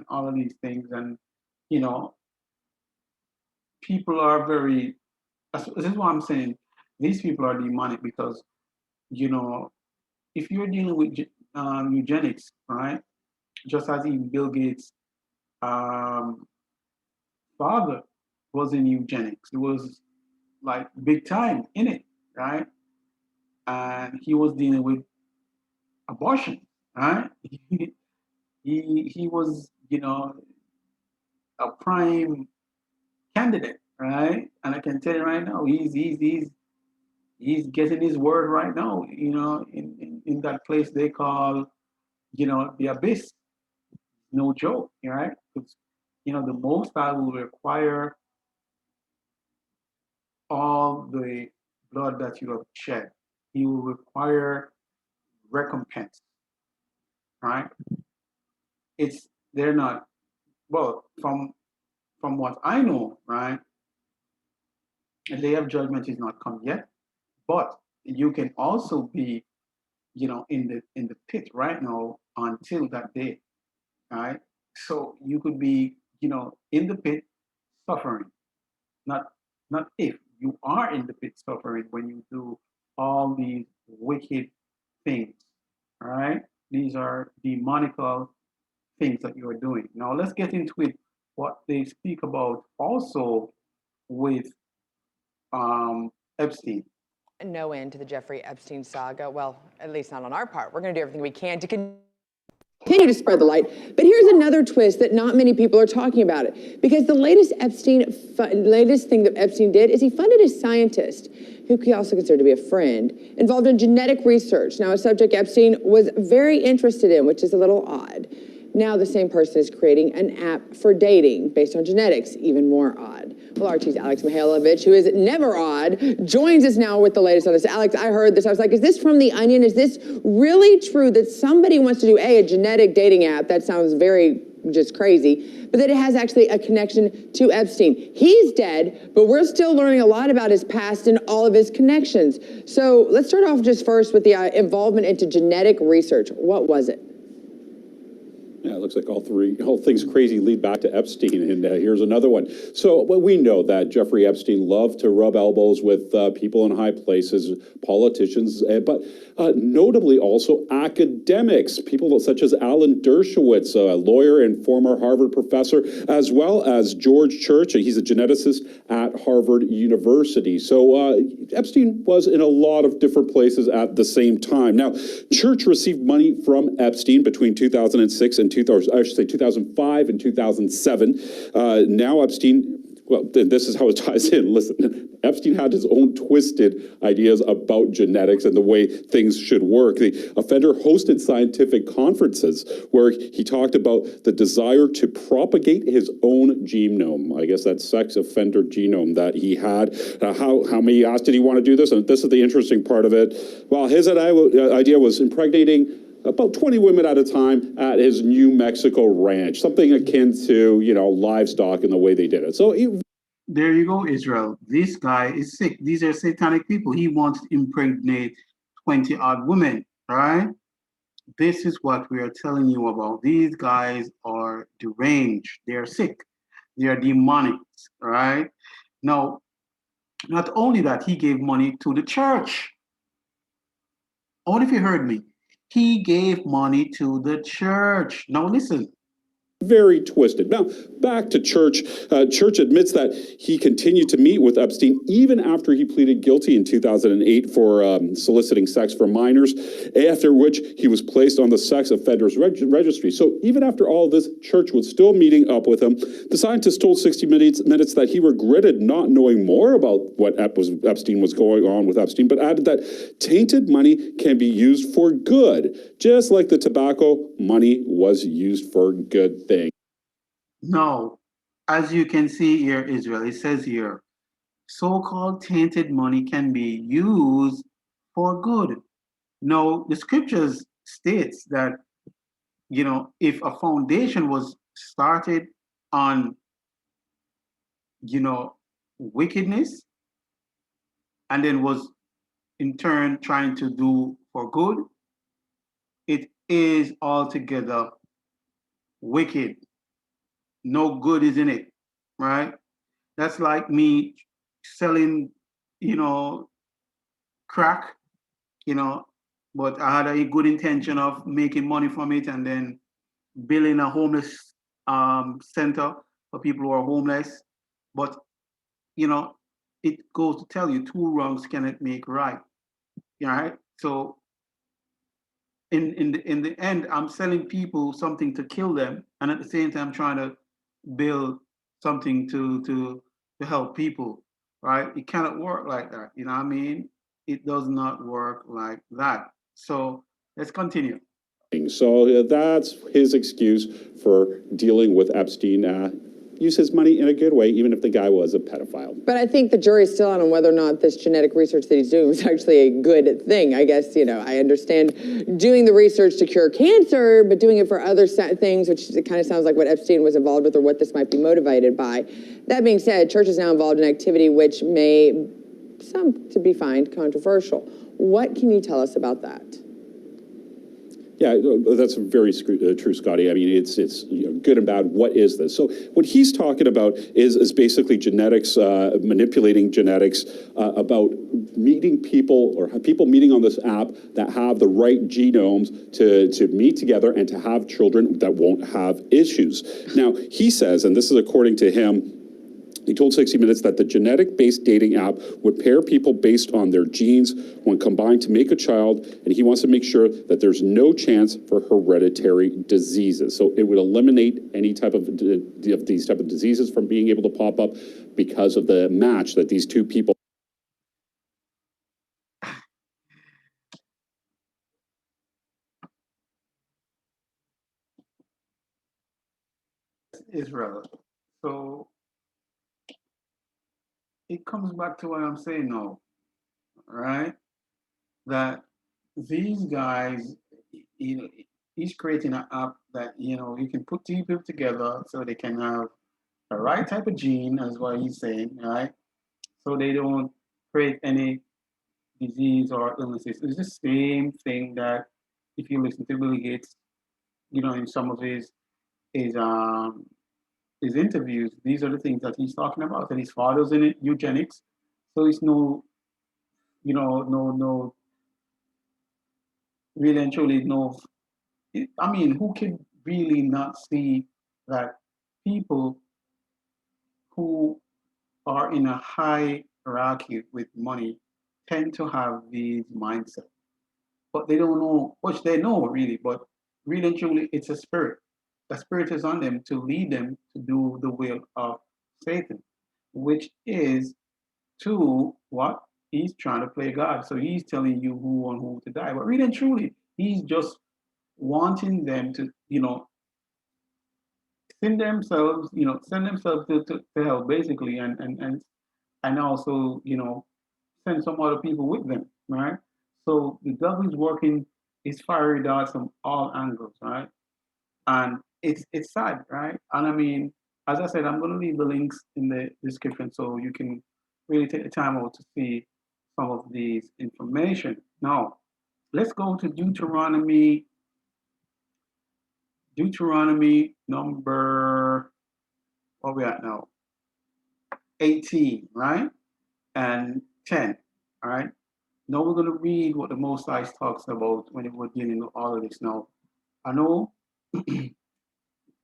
all of these things. And, you know, people are very, this is what I'm saying. These people are demonic because, you know, if you're dealing with eugenics, right? Just as even Bill Gates' um, father was in eugenics. He was like big time in it, right? And he was dealing with abortion, right? He was, a prime candidate, right? And I can tell you right now, he's getting his word right now, in that place they call, the abyss. No joke, right? Because, the Most High will require all the blood that you have shed. He will require recompense, right? They're not, well, from what I know, right? The day of judgment is not come yet, but you can also be, in the pit right now until that day, right? So you could be, in the pit suffering, not if you are in the pit suffering when you do all these wicked things, all right? These are demonical things that you are doing. Now let's get into it. What they speak about also with Epstein. No end to the Jeffrey Epstein saga. Well, at least not on our part. We're going to do everything we can to continue to spread the light. But here's another twist that not many people are talking about it. Because the latest thing that Epstein did is he funded a scientist who he also considered to be a friend, involved in genetic research. Now, a subject Epstein was very interested in, which is a little odd. Now the same person is creating an app for dating based on genetics, even more odd. Well, RT's Alex Mihailovich, who is never odd, joins us now with the latest on this. Alex, I heard this. I was like, is this from The Onion? Is this really true that somebody wants to do, a genetic dating app? That sounds very just crazy. But that it has actually a connection to Epstein. He's dead, but we're still learning a lot about his past and all of his connections. So let's start off just first with the involvement into genetic research. What was it? Yeah, it looks like all things crazy lead back to Epstein, and here's another one. So we know that Jeffrey Epstein loved to rub elbows with people in high places, politicians, but notably also academics, people such as Alan Dershowitz, a lawyer and former Harvard professor, as well as George Church. He's a geneticist at Harvard University. So Epstein was in a lot of different places at the same time. Now, Church received money from Epstein between 2006 and 2005 and 2007. Now Epstein, well, this is how it ties in. Listen, Epstein had his own twisted ideas about genetics and the way things should work. The offender hosted scientific conferences where he talked about the desire to propagate his own genome. I guess that sex offender genome that he had. How many asked did he want to do this? And this is the interesting part of it. Well, his idea was impregnating about 20 women at a time at his New Mexico ranch, something akin to, livestock in the way they did it. So there you go, Israel. This guy is sick. These are satanic people. He wants to impregnate 20 odd women, right? This is what we are telling you about. These guys are deranged. They are sick. They are demonic, right? Now, not only that, he gave money to the church. I wonder if you heard me. He gave money to the church. Now listen, Very twisted. Now, back to Church. Church admits that he continued to meet with Epstein even after he pleaded guilty in 2008 for soliciting sex from minors, after which he was placed on the sex offenders registry. So even after all this, Church was still meeting up with him. The scientist told 60 Minutes that he regretted not knowing more about what Epstein was going on with Epstein, but added that tainted money can be used for good, just like the tobacco money was used for good things. No, as you can see here, Israel, it says here, so-called tainted money can be used for good. No, the scriptures states that, if a foundation was started on, wickedness, and then was in turn trying to do for good, it is altogether wicked. No good is in it, right? That's like me selling, crack, you know, but I had a good intention of making money from it and then building a homeless center for people who are homeless. But, it goes to tell you two wrongs cannot make right. Right? So in the end, I'm selling people something to kill them, and at the same time trying to build something to help people, right? It cannot work like that. You know what I mean? It does not work like that. So let's continue. So that's his excuse for dealing with Epstein. Use his money in a good way, even if the guy was a pedophile. But I think the jury's still out on whether or not this genetic research that he's doing was actually a good thing. I guess, I understand doing the research to cure cancer, but doing it for other things, which it kind of sounds like what Epstein was involved with or what this might be motivated by. That being said, Church is now involved in activity which may, some to be found controversial. What can you tell us about that? Yeah, that's very true, Scotty. I mean, it's good and bad. What is this? So what he's talking about is basically genetics, manipulating genetics, about meeting people or people meeting on this app that have the right genomes to meet together and to have children that won't have issues. Now, he says, and this is according to him, he told 60 Minutes that the genetic-based dating app would pair people based on their genes when combined to make a child, and he wants to make sure that there's no chance for hereditary diseases. So it would eliminate any type of these type of diseases from being able to pop up because of the match that these two people. Israel. So it comes back to what I'm saying now, right? That these guys, he's creating an app that, you can put two people together so they can have the right type of gene, as what he's saying, right? So they don't create any disease or illnesses. It's the same thing that if you listen to Bill Gates, in some of his interviews, these are the things that he's talking about. And his father's in it, eugenics. So it's no, no, really and truly no. I mean, who can really not see that people who are in a high hierarchy with money tend to have these mindsets, but they don't know, which they know really, but really and truly, it's a spirit. The spirit is on them to lead them to do the will of Satan, which is to what? He's trying to play God. So he's telling you who and who to die. But really and truly, he's just wanting them to, send themselves to hell basically, and also, send some other people with them, right? So the devil is working his fiery darts from all angles, right? And it's sad, right? And I mean, as I said, I'm going to leave the links in the description so you can really take the time out to see some of these information. Now, let's go to Deuteronomy number, what we at now? 18, right? And 10, all right? Now we're going to read what the Most High talks about when we're dealing with all of this. Now, I know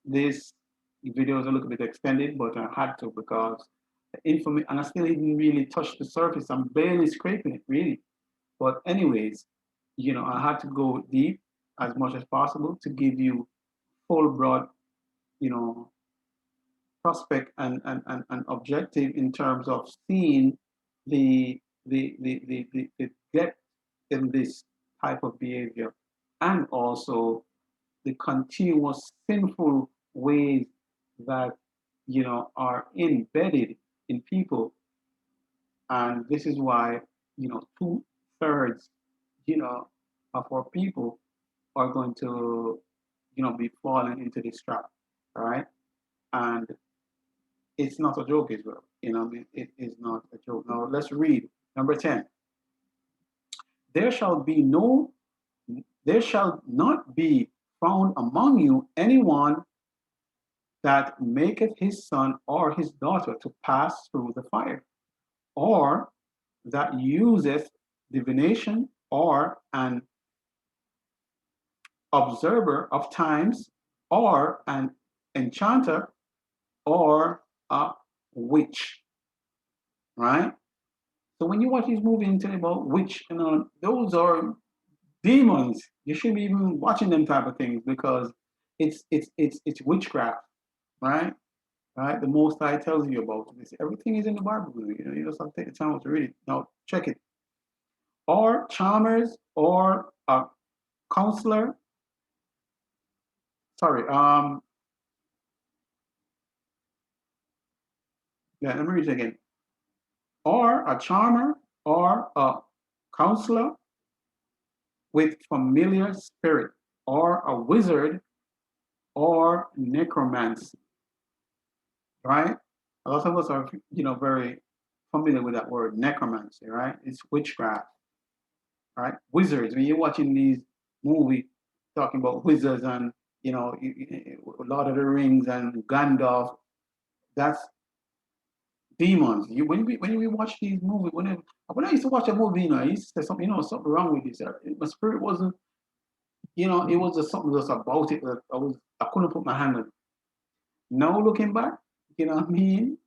this video is a little bit extended, but I had to because the information, and I still didn't really touch the surface. I'm barely scraping it, really. But anyways, I had to go deep as much as possible to give you full broad, you know, prospect and objective in terms of seeing the depth in this type of behavior, and also the continuous sinful ways that are embedded in people. And this is why 2/3 of our people are going to be falling into this trap, right? And it's not a joke as well. It is not a joke. Now let's read number 10. There shall be no, there shall not be found among you anyone that maketh his son or his daughter to pass through the fire, or that useth divination, or an observer of times, or an enchanter, or a witch, right? So when you watch these movies and tell you about witch, those are demons. You shouldn't be even watching them type of things because it's witchcraft, right? Right? The Most High tells you about this. Everything is in the Bible. You just have to take the time to read it. Now check it. Or charmers, or a counselor. Sorry. Yeah. Let me read it again. Or a charmer, or a counselor with familiar spirit, or a wizard, or necromancy, right? A lot of us are, very familiar with that word, necromancy, right? It's witchcraft, right? Wizards. When you're watching these movies talking about wizards and, Lord of the Rings and Gandalf, that's demons. When we watch these movies, when I used to watch a movie, I used to say something, something wrong with this. My spirit wasn't, it was just something just about it that I couldn't put my hand on it. Now looking back, you know what I mean?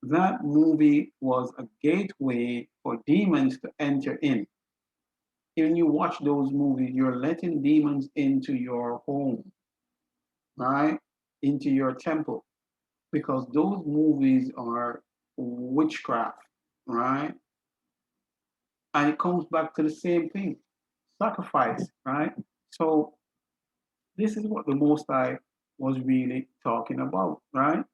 That movie was a gateway for demons to enter in. When you watch those movies, you're letting demons into your home, right? Into your temple, because those movies are witchcraft, right? And it comes back to the same thing, sacrifice, right? So this is what the Most High was really talking about, right?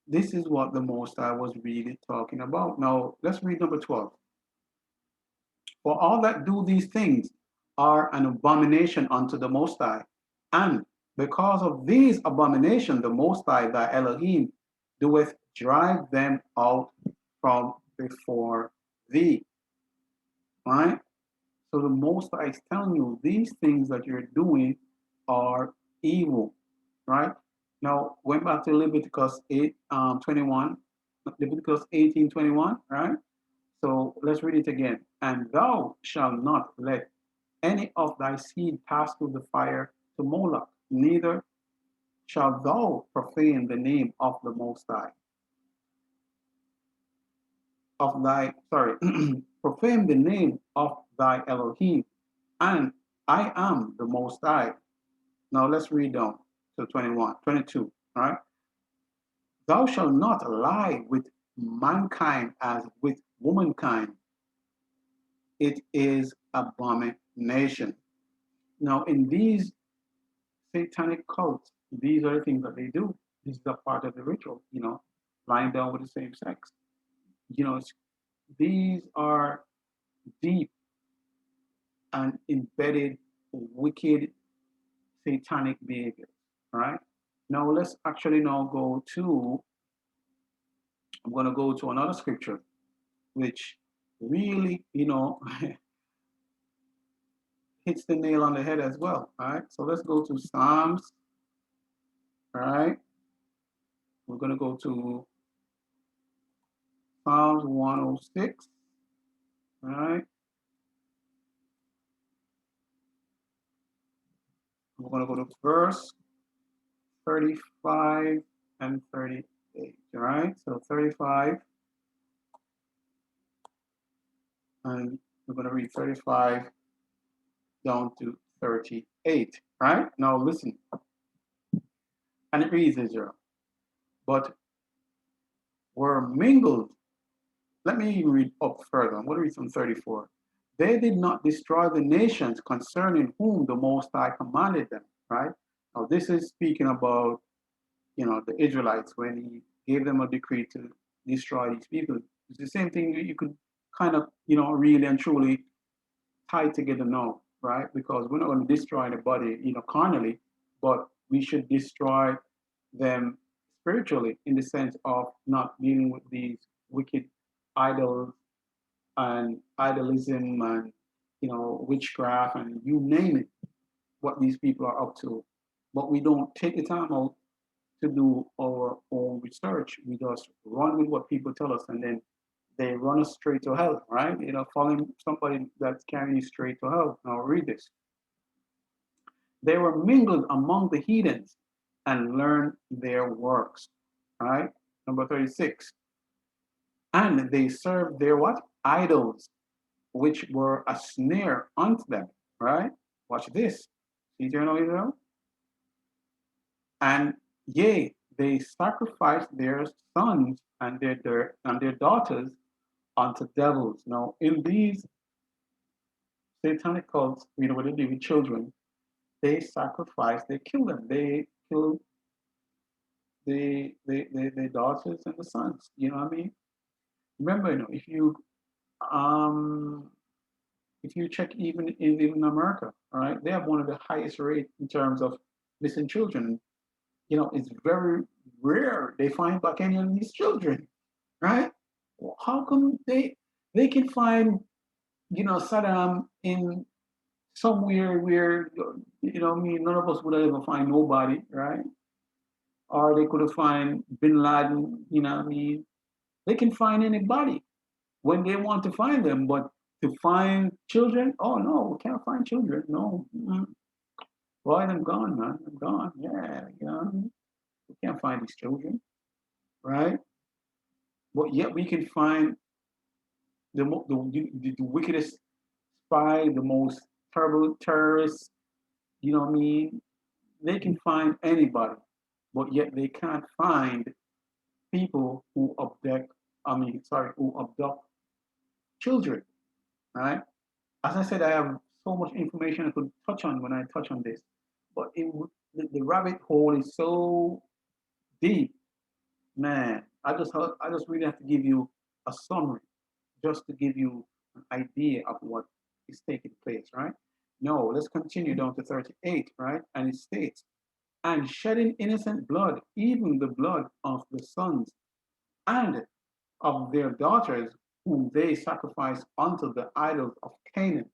This is what the Most High was really talking about. Now, let's read number 12. For all that do these things are an abomination unto the Most High. And because of these abominations, the Most High, thy Elohim, doeth drive them out from before thee. Right? So the Most High is telling you these things that you're doing are evil. Right? Now, went back to Leviticus 21, Leviticus 18:21, right? So let's read it again. And thou shalt not let any of thy seed pass through the fire to Moloch, neither shalt thou profane the name of the Most High. Profane the name of thy Elohim, and I am the Most High. Now let's read down to 21, 22, all right? Thou shalt not lie with mankind as with womankind. It is abomination. Now, in these satanic cults, these are the things that they do. This is a part of the ritual, lying down with the same sex. These are deep and embedded wicked satanic behaviors, right? Now, let's actually now I'm going to go to another scripture, which really, hits the nail on the head as well, all right? So let's go to Psalms, all right? We're going to go to Psalms 106, all right? we're going to go to verse 35 and 38, all right? So 35, and we're going to read 35 down to 38, right? Now listen, and it reads Israel, but were mingled. Let me even read up further. I'm going to read from 34. They did not destroy the nations concerning whom the Most High commanded them, right? Now this is speaking about, the Israelites when he gave them a decree to destroy these people. It's the same thing you could kind of, really and truly tie together now, right? Because we're not going to destroy anybody, carnally, but we should destroy them spiritually in the sense of not dealing with these wicked idols and idolism and, witchcraft and you name it, what these people are up to. But we don't take the time out to do our own research. We just run with what people tell us, and then they run us straight to hell, right? Following somebody that's carrying you straight to hell. Now read this. They were mingled among the heathens and learned their works, right? Number 36. And they served their what? Idols, which were a snare unto them, right? Watch this. See, Israel? And yea, they sacrificed their sons and their daughters unto devils. Now, in these satanic cults, what they do with children, they sacrifice, they kill them. They kill the daughters and the sons. You know what I mean? Remember, if you check even America, all right, they have one of the highest rates in terms of missing children. It's very rare they find back any of these children, right? How come they can find, Saddam in somewhere where, none of us would ever find nobody, right? Or they could have find Bin Laden, they can find anybody when they want to find them, but to find children, oh no, we can't find children, no. Boy, I'm gone, man, I'm gone, yeah, we can't find these children, right? But yet we can find the wickedest spy, the most terrible terrorist, you know what I mean? They can find anybody, but yet they can't find people who who abduct children, right? As I said, I have so much information I could touch on when I touch on this, but the rabbit hole is so deep, man. I just really have to give you a summary, just to give you an idea of what is taking place, right? No, let's continue down to 38, right? And it states, and shedding innocent blood, even the blood of the sons and of their daughters, whom they sacrificed unto the idols of Canaan,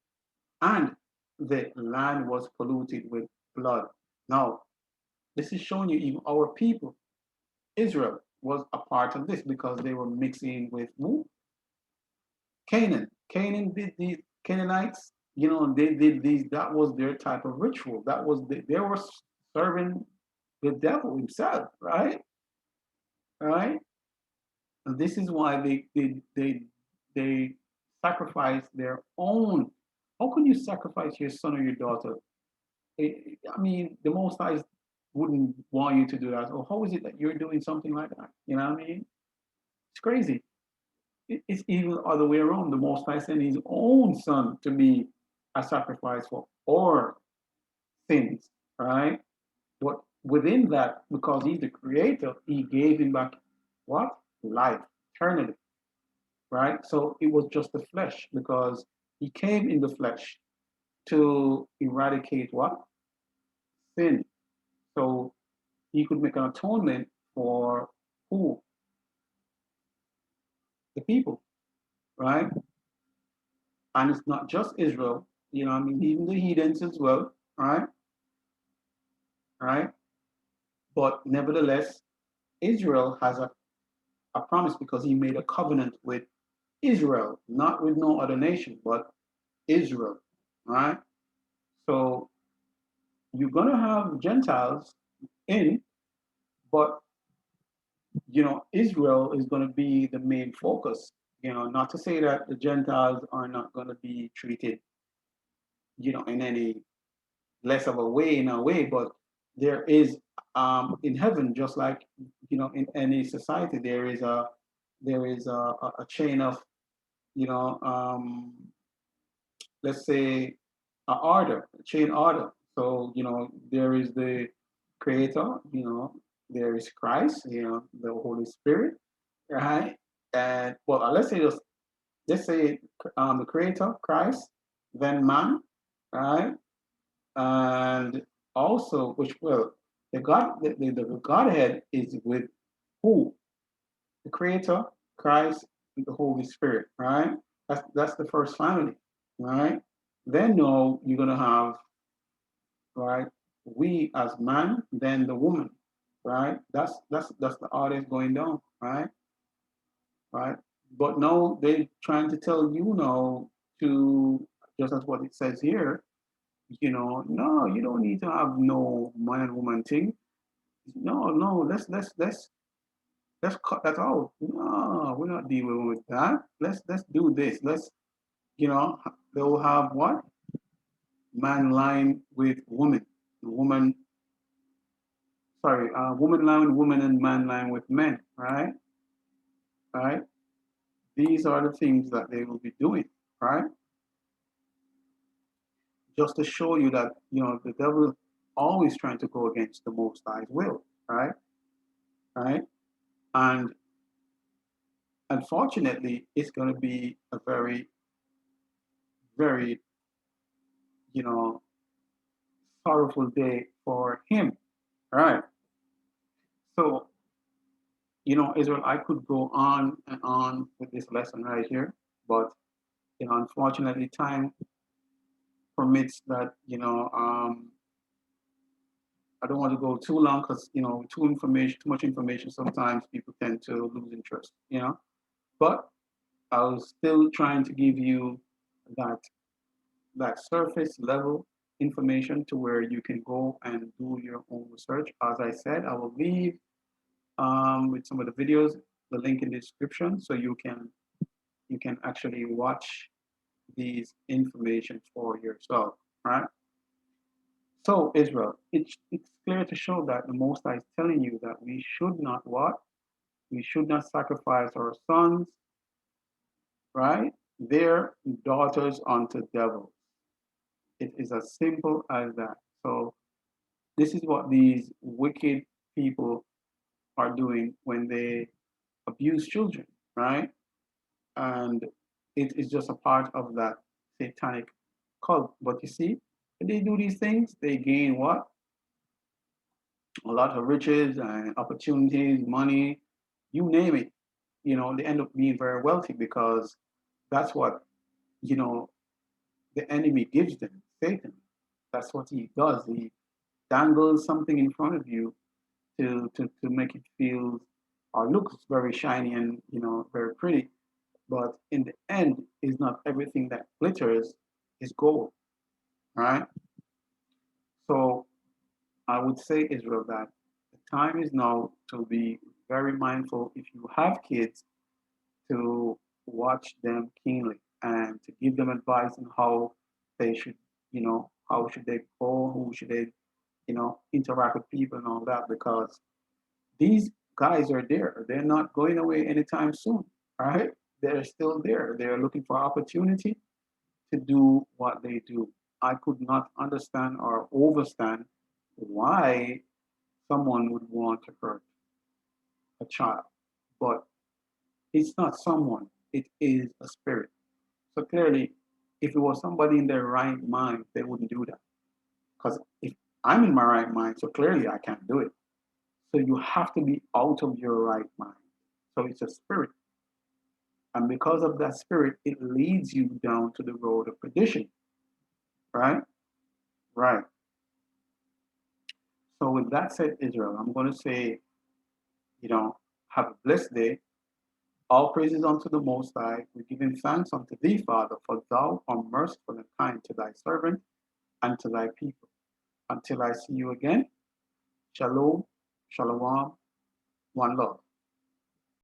and the land was polluted with blood. Now, this is showing you even our people, Israel, was a part of this because they were mixing with who? Canaan. Canaan did these Canaanites, they did these, that was their type of ritual. They were serving the devil himself, right? Right? And this is why they sacrifice their own. How can you sacrifice your son or your daughter? I mean, the Most High wouldn't want you to do that. Or how is it that you're doing something like that? You know what I mean? It's crazy. It's even the other way around. The Most High sent His own Son to be a sacrifice for our sins, right? But within that, because He's the Creator, He gave Him back what? Life, eternity, right? So it was just the flesh because He came in the flesh to eradicate what? Sin. So He could make an atonement for who? The people, right? And it's not just Israel, I mean, even the heathens as well, right? Right? But nevertheless, Israel has a promise because He made a covenant with Israel, not with no other nation, but Israel, right? So you're going to have Gentiles in, but Israel is going to be the main focus. Not to say that the Gentiles are not going to be treated, in any less of a way, in a way, but there is, in heaven, just like in any society, there is a chain of, you know, let's say, a chain order. So there is the Creator, there is Christ, the Holy Spirit, right? And well, let's say the Creator, Christ, then man, right? And also, which well, the Godhead is with who? The Creator, Christ, and the Holy Spirit, right? That's the first family, right? Then no, you're gonna have, right, we as man, then the woman, right? That's the order going down, right? Right? But no, they trying to tell you now to, just as what it says here, no, you don't need to have no man and woman thing. No, no, let's cut that out. No, we're not dealing with that. Let's do this. You know, they will have what? Man lying with woman, woman. Sorry, woman lying with woman and man lying with men. Right, right. These are the things that they will be doing. Right, just to show you that the devil is always trying to go against the Most High's will. Right, right, and unfortunately, it's going to be a very, very, you know, sorrowful day for him. Right. So, Israel, I could go on and on with this lesson right here, but unfortunately, time permits that. I don't want to go too long because too much information. Sometimes people tend to lose interest. But I was still trying to give you that surface level information to where you can go and do your own research. As I said, I will leave with some of the videos, the link in the description, so you can actually watch these information for yourself, right? So Israel, it's clear to show that the Most High is telling you that we should not what? We should not sacrifice our sons, right? Their daughters unto devils. It is as simple as that. So this is what these wicked people are doing when they abuse children, right? And it is just a part of that satanic cult. But you see, when they do these things, they gain what? A lot of riches and opportunities, money, you name it. They end up being very wealthy because that's what, you know, the enemy gives them, Satan. That's what he does. He dangles something in front of you to make it feel or looks very shiny and very pretty. But in the end, is not everything that glitters is gold, right? So I would say, Israel, that the time is now to be very mindful if you have kids to watch them keenly and to give them advice on how they should, how should they go, who should they, interact with people and all that, because these guys are there. They're not going away anytime soon, right? They're still there. They're looking for opportunity to do what they do. I could not understand or overstand why someone would want to hurt a child. But it's not someone, it is a spirit. So clearly, if it was somebody in their right mind, they wouldn't do that. Because if I'm in my right mind, so clearly I can't do it. So you have to be out of your right mind. So it's a spirit. And because of that spirit, it leads you down to the road of perdition. Right? Right. So with that said, Israel, I'm going to say, have a blessed day. All praises unto the Most High. We give him thanks unto thee, Father, for thou art merciful and kind to thy servant and to thy people. Until I see you again, shalom, shalom, one love.